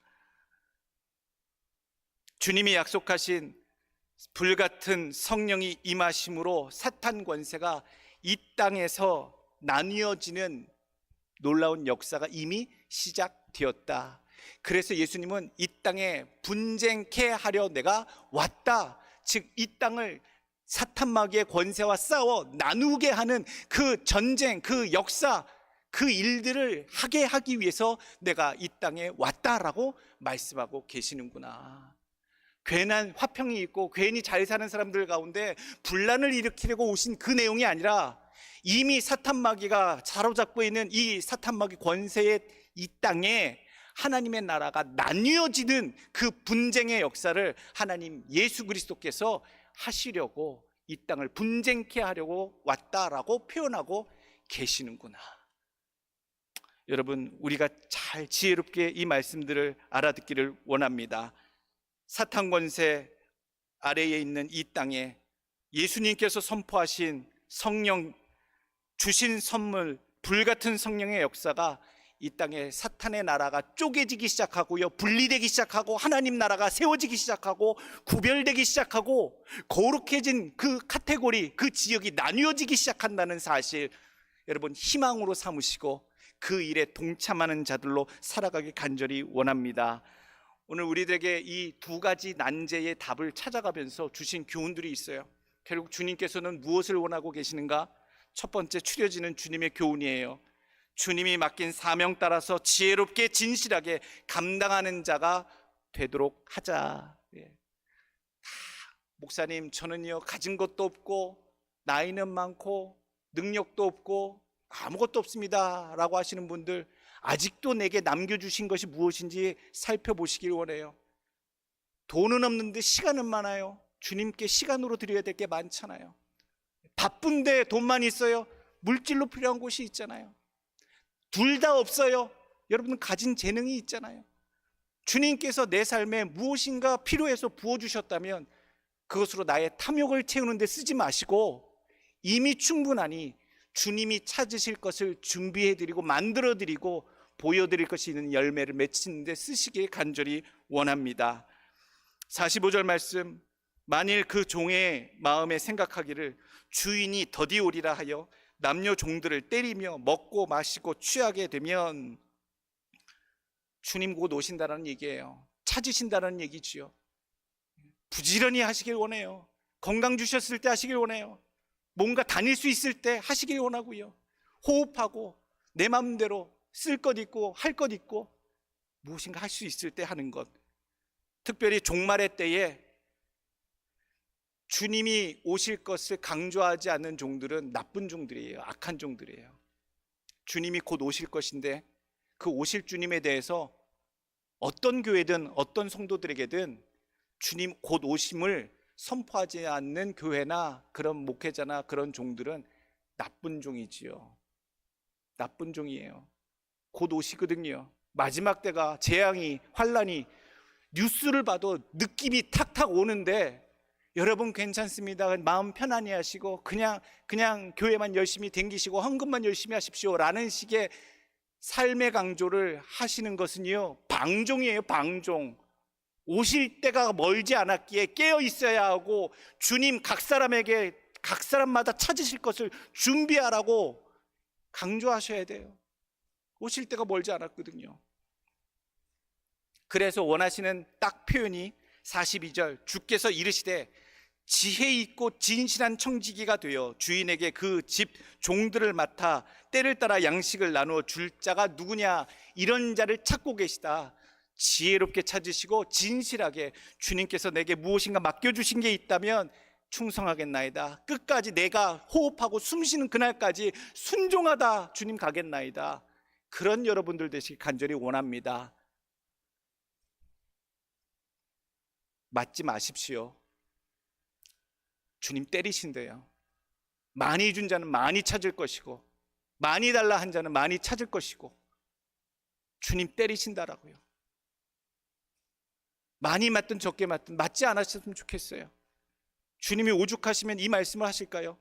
주님이 약속하신 불같은 성령이 임하심으로 사탄 권세가 이 땅에서 나뉘어지는 놀라운 역사가 이미 시작되었다. 그래서 예수님은 이 땅에 분쟁케 하려 내가 왔다. 즉 이 땅을 사탄 마귀의 권세와 싸워 나누게 하는 그 전쟁, 그 역사, 그 일들을 하게 하기 위해서 내가 이 땅에 왔다라고 말씀하고 계시는구나. 괜한 화평이 있고 괜히 잘 사는 사람들 가운데 분란을 일으키려고 오신 그 내용이 아니라, 이미 사탄 마귀가 사로잡고 있는 이 사탄 마귀 권세의 이 땅에 하나님의 나라가 나뉘어지는 그 분쟁의 역사를 하나님 예수 그리스도께서 하시려고 이 땅을 분쟁케 하려고 왔다라고 표현하고 계시는구나. 여러분, 우리가 잘 지혜롭게 이 말씀들을 알아듣기를 원합니다. 사탄 권세 아래에 있는 이 땅에 예수님께서 선포하신 성령, 주신 선물, 불같은 성령의 역사가 이 땅에 사탄의 나라가 쪼개지기 시작하고요, 분리되기 시작하고, 하나님 나라가 세워지기 시작하고, 구별되기 시작하고, 거룩해진 그 카테고리, 그 지역이 나뉘어지기 시작한다는 사실, 여러분 희망으로 삼으시고 그 일에 동참하는 자들로 살아가길 간절히 원합니다. 오늘 우리들에게 이 두 가지 난제의 답을 찾아가면서 주신 교훈들이 있어요. 결국 주님께서는 무엇을 원하고 계시는가? 첫 번째, 추려지는 주님의 교훈이에요. 주님이 맡긴 사명 따라서 지혜롭게 진실하게 감당하는 자가 되도록 하자. 목사님, 저는요 가진 것도 없고 나이는 많고 능력도 없고 아무것도 없습니다 라고 하시는 분들, 아직도 내게 남겨주신 것이 무엇인지 살펴보시길 원해요. 돈은 없는데 시간은 많아요. 주님께 시간으로 드려야 될 게 많잖아요. 바쁜데 돈만 있어요. 물질로 필요한 곳이 있잖아요. 둘 다 없어요. 여러분 가진 재능이 있잖아요. 주님께서 내 삶에 무엇인가 필요해서 부어주셨다면 그것으로 나의 탐욕을 채우는 데 쓰지 마시고, 이미 충분하니 주님이 찾으실 것을 준비해드리고 만들어드리고 보여드릴 것이 있는 열매를 맺히는 데 쓰시길 간절히 원합니다. 45절 말씀, 만일 그 종의 마음에 생각하기를 주인이 더디오리라 하여 남녀 종들을 때리며 먹고 마시고 취하게 되면, 주님 곧 오신다는 얘기예요. 찾으신다는 얘기지요. 부지런히 하시길 원해요. 건강 주셨을 때 하시길 원해요. 뭔가 다닐 수 있을 때 하시길 원하고요. 호흡하고 내 마음대로 쓸 것 있고 할 것 있고 무엇인가 할 수 있을 때 하는 것. 특별히 종말의 때에 주님이 오실 것을 강조하지 않는 종들은 나쁜 종들이에요. 악한 종들이에요. 주님이 곧 오실 것인데 그 오실 주님에 대해서 어떤 교회든 어떤 성도들에게든 주님 곧 오심을 선포하지 않는 교회나 그런 목회자나 그런 종들은 나쁜 종이지요. 나쁜 종이에요. 곧 오시거든요. 마지막 때가, 재앙이, 환란이 뉴스를 봐도 느낌이 탁탁 오는데, 여러분 괜찮습니다, 마음 편안히 하시고 그냥 교회만 열심히 댕기시고 헌금만 열심히 하십시오 라는 식의 삶의 강조를 하시는 것은요 방종이에요. 방종. 오실 때가 멀지 않았기에 깨어 있어야 하고, 주님 각 사람에게 각 사람마다 찾으실 것을 준비하라고 강조하셔야 돼요. 오실 때가 멀지 않았거든요. 그래서 원하시는 딱 표현이 42절, 주께서 이르시되 지혜 있고 진실한 청지기가 되어 주인에게 그 집 종들을 맡아 때를 따라 양식을 나누어 줄 자가 누구냐, 이런 자를 찾고 계시다. 지혜롭게 찾으시고 진실하게, 주님께서 내게 무엇인가 맡겨주신 게 있다면 충성하겠나이다. 끝까지 내가 호흡하고 숨쉬는 그날까지 순종하다 주님 가겠나이다. 그런 여러분들 되시길 간절히 원합니다. 맞지 마십시오. 주님 때리신대요. 많이 준 자는 많이 찾을 것이고 많이 달라 한 자는 많이 찾을 것이고, 주님 때리신다라고요. 많이 맞든 적게 맞든 맞지 않았으면 좋겠어요. 주님이 오죽하시면 이 말씀을 하실까요?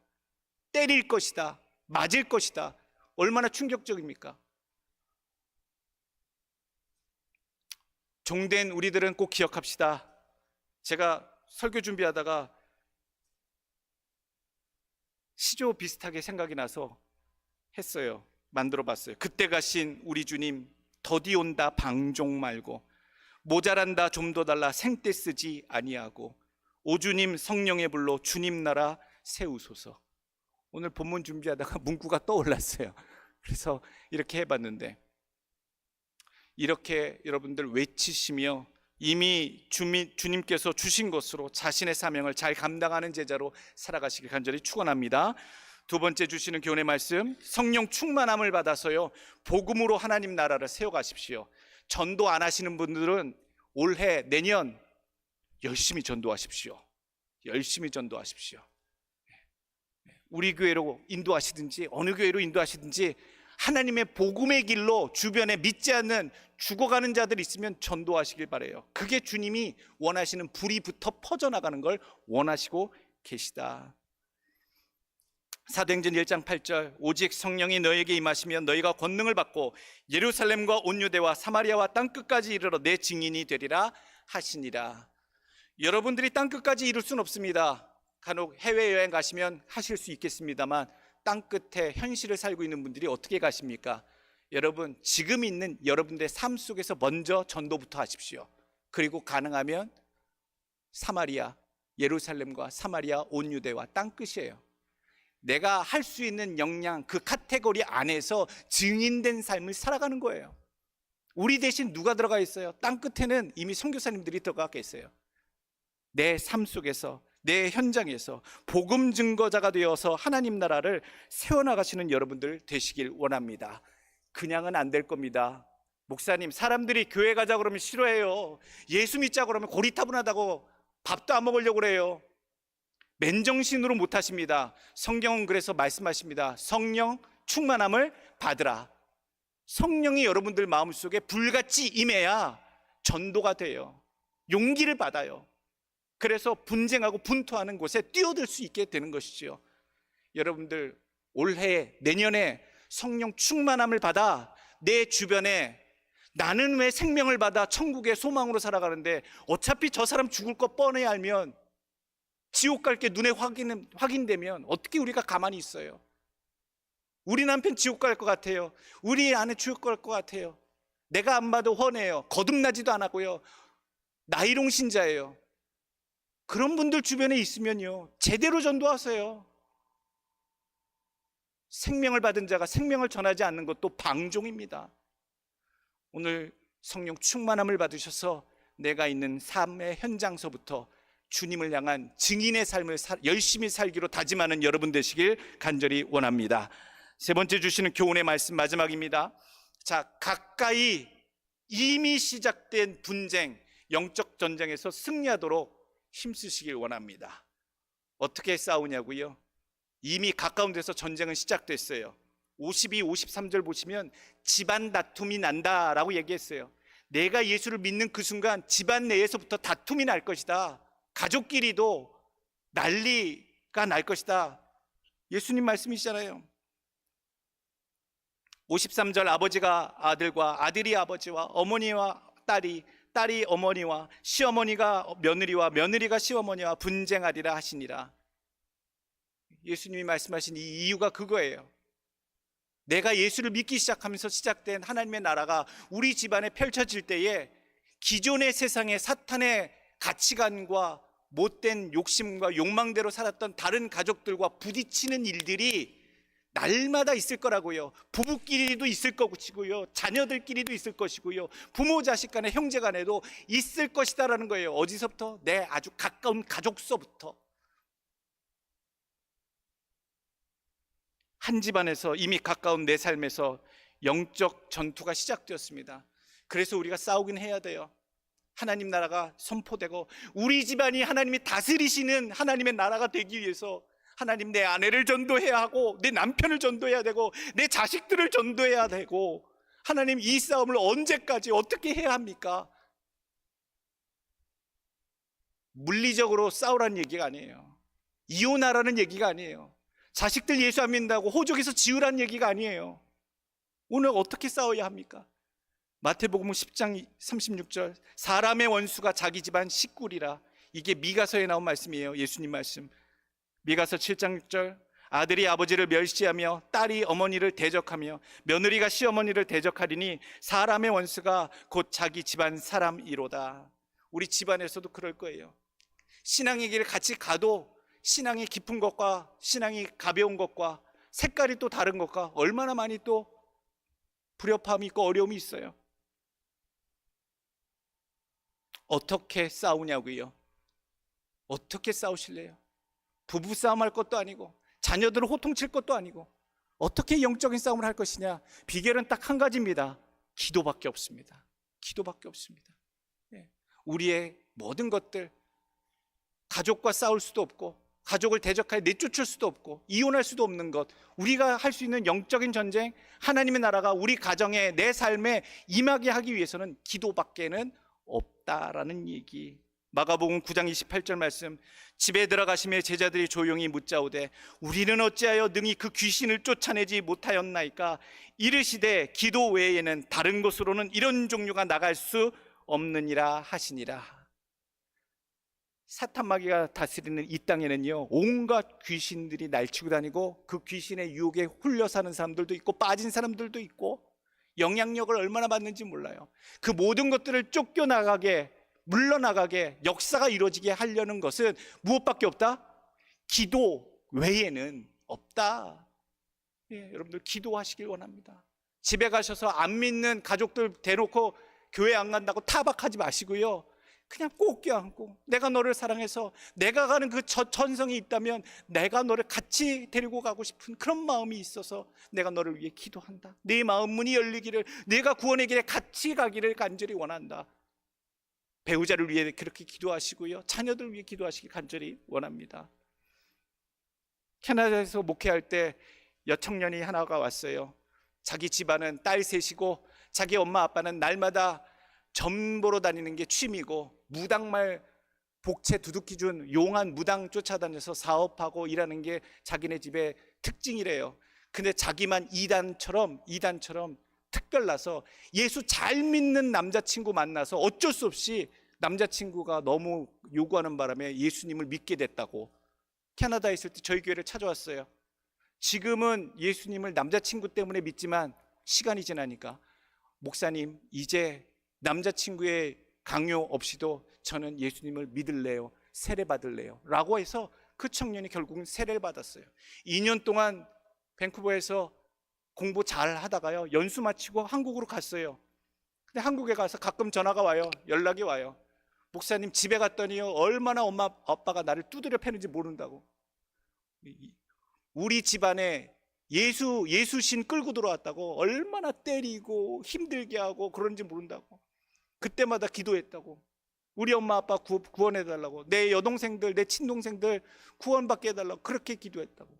때릴 것이다, 맞을 것이다. 얼마나 충격적입니까? 종된 우리들은 꼭 기억합시다. 제가 설교 준비하다가 시조 비슷하게 생각이 나서 했어요. 만들어 봤어요. 그때 가신 우리 주님, 더디 온다 방종 말고, 모자란다 좀 더 달라 생떼 쓰지 아니하고, 오주님 성령의 불로 주님 나라 세우소서. 오늘 본문 준비하다가 문구가 떠올랐어요. 그래서 이렇게 해봤는데, 이렇게 여러분들 외치시며 이미 주님께서 주신 것으로 자신의 사명을 잘 감당하는 제자로 살아가시길 간절히 축원합니다. 두 번째 주시는 교훈의 말씀, 성령 충만함을 받아서요 복음으로 하나님 나라를 세워가십시오. 전도 안 하시는 분들은 올해 내년 열심히 전도하십시오. 열심히 전도하십시오. 우리 교회로 인도하시든지 어느 교회로 인도하시든지 하나님의 복음의 길로 주변에 믿지 않는 죽어가는 자들 있으면 전도하시길 바라요. 그게 주님이 원하시는 불이 붙어 퍼져나가는 걸 원하시고 계시다. 사도행전 1장 8절, 오직 성령이 너에게 임하시면 너희가 권능을 받고 예루살렘과 온 유대와 사마리아와 땅끝까지 이르러 내 증인이 되리라 하시니라. 여러분들이 땅끝까지 이룰 수는 없습니다. 간혹 해외여행 가시면 하실 수 있겠습니다만 땅끝에 현실을 살고 있는 분들이 어떻게 가십니까? 여러분, 지금 있는 여러분들의 삶 속에서 먼저 전도부터 하십시오. 그리고 가능하면 사마리아, 예루살렘과 사마리아 온 유대와 땅끝이에요. 내가 할 수 있는 역량, 그 카테고리 안에서 증인된 삶을 살아가는 거예요. 우리 대신 누가 들어가 있어요? 땅끝에는 이미 선교사님들이 들어가 있어요. 내 삶 속에서, 내 현장에서 복음 증거자가 되어서 하나님 나라를 세워나가시는 여러분들 되시길 원합니다. 그냥은 안 될 겁니다. 목사님, 사람들이 교회 가자 그러면 싫어해요. 예수 믿자 그러면 고리타분하다고 밥도 안 먹으려고 그래요. 맨정신으로 못 하십니다. 성경은 그래서 말씀하십니다. 성령 충만함을 받으라. 성령이 여러분들 마음속에 불같이 임해야 전도가 돼요. 용기를 받아요. 그래서 분쟁하고 분투하는 곳에 뛰어들 수 있게 되는 것이지요. 여러분들 올해 내년에 성령 충만함을 받아 내 주변에, 나는 왜 생명을 받아 천국의 소망으로 살아가는데 어차피 저 사람 죽을 거 뻔히 알면, 지옥 갈 게 눈에 확인되면 어떻게 우리가 가만히 있어요? 우리 남편 지옥 갈 것 같아요. 우리 아내 지옥 갈 것 같아요. 내가 안 봐도 훤해요. 거듭나지도 안 하고요. 나이롱 신자예요. 그런 분들 주변에 있으면요, 제대로 전도하세요. 생명을 받은 자가 생명을 전하지 않는 것도 방종입니다. 오늘 성령 충만함을 받으셔서 내가 있는 삶의 현장서부터 주님을 향한 증인의 삶을 열심히 살기로 다짐하는 여러분 되시길 간절히 원합니다. 세 번째 주시는 교훈의 말씀 마지막입니다. 자, 가까이 이미 시작된 분쟁, 영적 전쟁에서 승리하도록 힘쓰시길 원합니다. 어떻게 싸우냐고요? 이미 가까운 데서 전쟁은 시작됐어요. 52, 53절 보시면 집안 다툼이 난다라고 얘기했어요. 내가 예수를 믿는 그 순간 집안 내에서부터 다툼이 날 것이다. 가족끼리도 난리가 날 것이다. 예수님 말씀이시잖아요. 53절, 아버지가 아들과 아들이 아버지와 어머니와 딸이 어머니와 시어머니가 며느리와 며느리가 시어머니와 분쟁하리라 하시니라. 예수님이 말씀하신 이 이유가 그거예요. 내가 예수를 믿기 시작하면서 시작된 하나님의 나라가 우리 집안에 펼쳐질 때에 기존의 세상의 사탄의 가치관과 못된 욕심과 욕망대로 살았던 다른 가족들과 부딪히는 일들이 날마다 있을 거라고요. 부부끼리도 있을 것이고요, 자녀들끼리도 있을 것이고요, 부모 자식 간에 형제 간에도 있을 것이다라는 거예요. 어디서부터? 내 아주 가까운 가족서부터. 한 집안에서 이미 가까운 내 삶에서 영적 전투가 시작되었습니다. 그래서 우리가 싸우긴 해야 돼요. 하나님 나라가 선포되고 우리 집안이 하나님이 다스리시는 하나님의 나라가 되기 위해서 하나님, 내 아내를 전도해야 하고 내 남편을 전도해야 되고 내 자식들을 전도해야 되고, 하나님 이 싸움을 언제까지 어떻게 해야 합니까? 물리적으로 싸우라는 얘기가 아니에요. 이혼하라는 얘기가 아니에요. 자식들 예수 안 믿는다고 호적에서 지으라는 얘기가 아니에요. 오늘 어떻게 싸워야 합니까? 마태복음 10장 36절, 사람의 원수가 자기 집안 식구리라. 이게 미가서에 나온 말씀이에요. 예수님 말씀. 미가서 7장 6절, 아들이 아버지를 멸시하며 딸이 어머니를 대적하며 며느리가 시어머니를 대적하리니 사람의 원수가 곧 자기 집안 사람이로다. 우리 집안에서도 그럴 거예요. 신앙의 길을 같이 가도 신앙이 깊은 것과 신앙이 가벼운 것과 색깔이 또 다른 것과 얼마나 많이 또 불협화음이 있고 어려움이 있어요. 어떻게 싸우냐고요? 어떻게 싸우실래요? 부부싸움 할 것도 아니고 자녀들을 호통칠 것도 아니고 어떻게 영적인 싸움을 할 것이냐? 비결은 딱 한 가지입니다. 기도밖에 없습니다. 기도밖에 없습니다. 우리의 모든 것들, 가족과 싸울 수도 없고 가족을 대적하여 내쫓을 수도 없고 이혼할 수도 없는 것, 우리가 할 수 있는 영적인 전쟁, 하나님의 나라가 우리 가정에 내 삶에 임하게 하기 위해서는 기도밖에는 없다라는 얘기. 마가복음 9장 28절 말씀, 집에 들어가시며 제자들이 조용히 묻자오되 우리는 어찌하여 능히 그 귀신을 쫓아내지 못하였나이까? 이르시되 기도 외에는 다른 곳으로는 이런 종류가 나갈 수 없느니라 하시니라. 사탄 마귀가 다스리는 이 땅에는요, 온갖 귀신들이 날치고 다니고 그 귀신의 유혹에 홀려 사는 사람들도 있고 빠진 사람들도 있고 영향력을 얼마나 받는지 몰라요. 그 모든 것들을 쫓겨나가게, 물러나가게, 역사가 이루어지게 하려는 것은 무엇밖에 없다? 기도 외에는 없다. 여러분들 기도하시길 원합니다. 집에 가셔서 안 믿는 가족들 대놓고 교회 안 간다고 타박하지 마시고요, 그냥 꼭 껴안고 내가 너를 사랑해서 내가 가는 그 전성이 있다면 내가 너를 같이 데리고 가고 싶은 그런 마음이 있어서 내가 너를 위해 기도한다. 네 마음 문이 열리기를, 내가 구원의 길에 같이 가기를 간절히 원한다. 배우자를 위해 그렇게 기도하시고요, 자녀들을 위해 기도하시기 간절히 원합니다. 캐나다에서 목회할 때 여청년이 하나가 왔어요. 자기 집안은 딸 셋이고 자기 엄마 아빠는 날마다 점 보러 다니는 게 취미고 무당말 복채 두둑히 준 용한 무당 쫓아다녀서 사업하고 일하는 게 자기네 집의 특징이래요. 근데 자기만 이단처럼 특별나서 예수 잘 믿는 남자친구 만나서 어쩔 수 없이 남자친구가 너무 요구하는 바람에 예수님을 믿게 됐다고. 캐나다에 있을 때 저희 교회를 찾아왔어요. 지금은 예수님을 남자친구 때문에 믿지만 시간이 지나니까 목사님, 이제 남자친구의 강요 없이도 저는 예수님을 믿을래요, 세례 받을래요 라고 해서 그 청년이 결국은 세례를 받았어요. 2년 동안 밴쿠버에서 공부 잘 하다가요, 연수 마치고 한국으로 갔어요. 근데 한국에 가서 가끔 전화가 와요. 연락이 와요. 목사님, 집에 갔더니요, 얼마나 엄마 아빠가 나를 두드려 패는지 모른다고. 우리 집안에 예수신 끌고 들어왔다고, 얼마나 때리고 힘들게 하고 그런지 모른다고. 그때마다 기도했다고. 우리 엄마 아빠 구원해달라고, 내 여동생들, 내 친동생들 구원받게 해달라고 그렇게 기도했다고.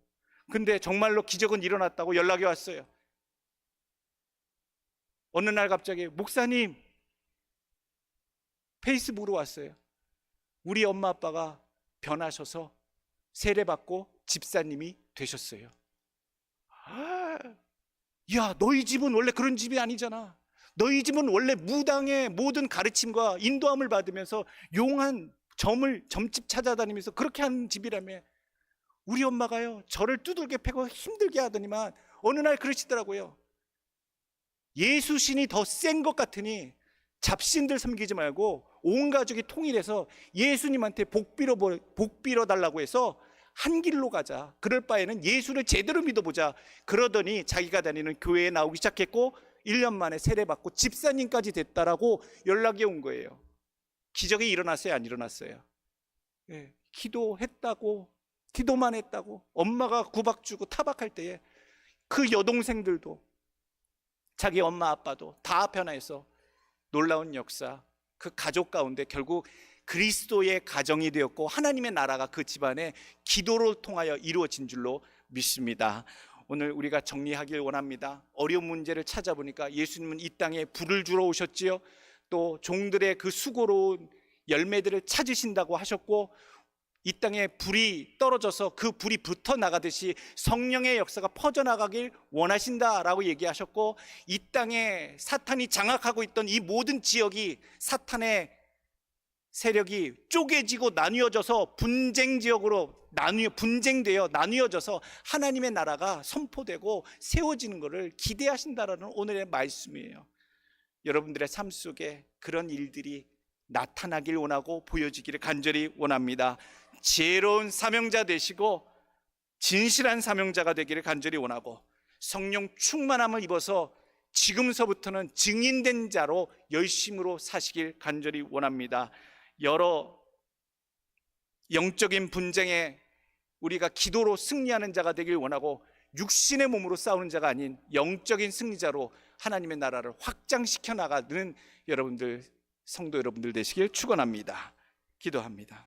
근데 정말로 기적은 일어났다고 연락이 왔어요. 어느 날 갑자기, 목사님, 페이스북으로 왔어요. 우리 엄마 아빠가 변하셔서 세례받고 집사님이 되셨어요. 야, 너희 집은 원래 그런 집이 아니잖아. 너희 집은 원래 무당의 모든 가르침과 인도함을 받으면서 용한 점집 찾아다니면서 그렇게 하는 집이라며. 우리 엄마가요, 저를 두들겨 패고 힘들게 하더니만 어느 날 그러시더라고요. 예수신이 더 센 것 같으니 잡신들 섬기지 말고 온 가족이 통일해서 예수님한테 복 빌어 달라고 해서 한 길로 가자. 그럴 바에는 예수를 제대로 믿어보자. 그러더니 자기가 다니는 교회에 나오기 시작했고 1년 만에 세례받고 집사님까지 됐다라고 연락이 온 거예요. 기적이 일어났어요, 안 일어났어요? 기도했다고, 기도만 했다고 엄마가 구박 주고 타박할 때에 그 여동생들도 자기 엄마 아빠도 다 변화해서 놀라운 역사, 그 가족 가운데 결국 그리스도의 가정이 되었고 하나님의 나라가 그 집안에 기도를 통하여 이루어진 줄로 믿습니다. 오늘 우리가 정리하길 원합니다. 어려운 문제를 찾아보니까 예수님은 이 땅에 불을 주러 오셨지요. 또 종들의 그 수고로운 열매들을 찾으신다고 하셨고, 이 땅에 불이 떨어져서 그 불이 붙어 나가듯이 성령의 역사가 퍼져나가길 원하신다라고 얘기하셨고, 이 땅에 사탄이 장악하고 있던 이 모든 지역이 사탄의 세력이 쪼개지고 나뉘어져서 분쟁되어 나뉘어져서 하나님의 나라가 선포되고 세워지는 것을 기대하신다라는 오늘의 말씀이에요. 여러분들의 삶 속에 그런 일들이 나타나길 원하고 보여지기를 간절히 원합니다. 지혜로운 사명자 되시고 진실한 사명자가 되기를 간절히 원하고, 성령 충만함을 입어서 지금서부터는 증인된 자로 열심으로 사시길 간절히 원합니다. 여러 영적인 분쟁에 우리가 기도로 승리하는 자가 되길 원하고, 육신의 몸으로 싸우는 자가 아닌 영적인 승리자로 하나님의 나라를 확장시켜 나가는 여러분들, 성도 여러분들 되시길 축원합니다. 기도합니다.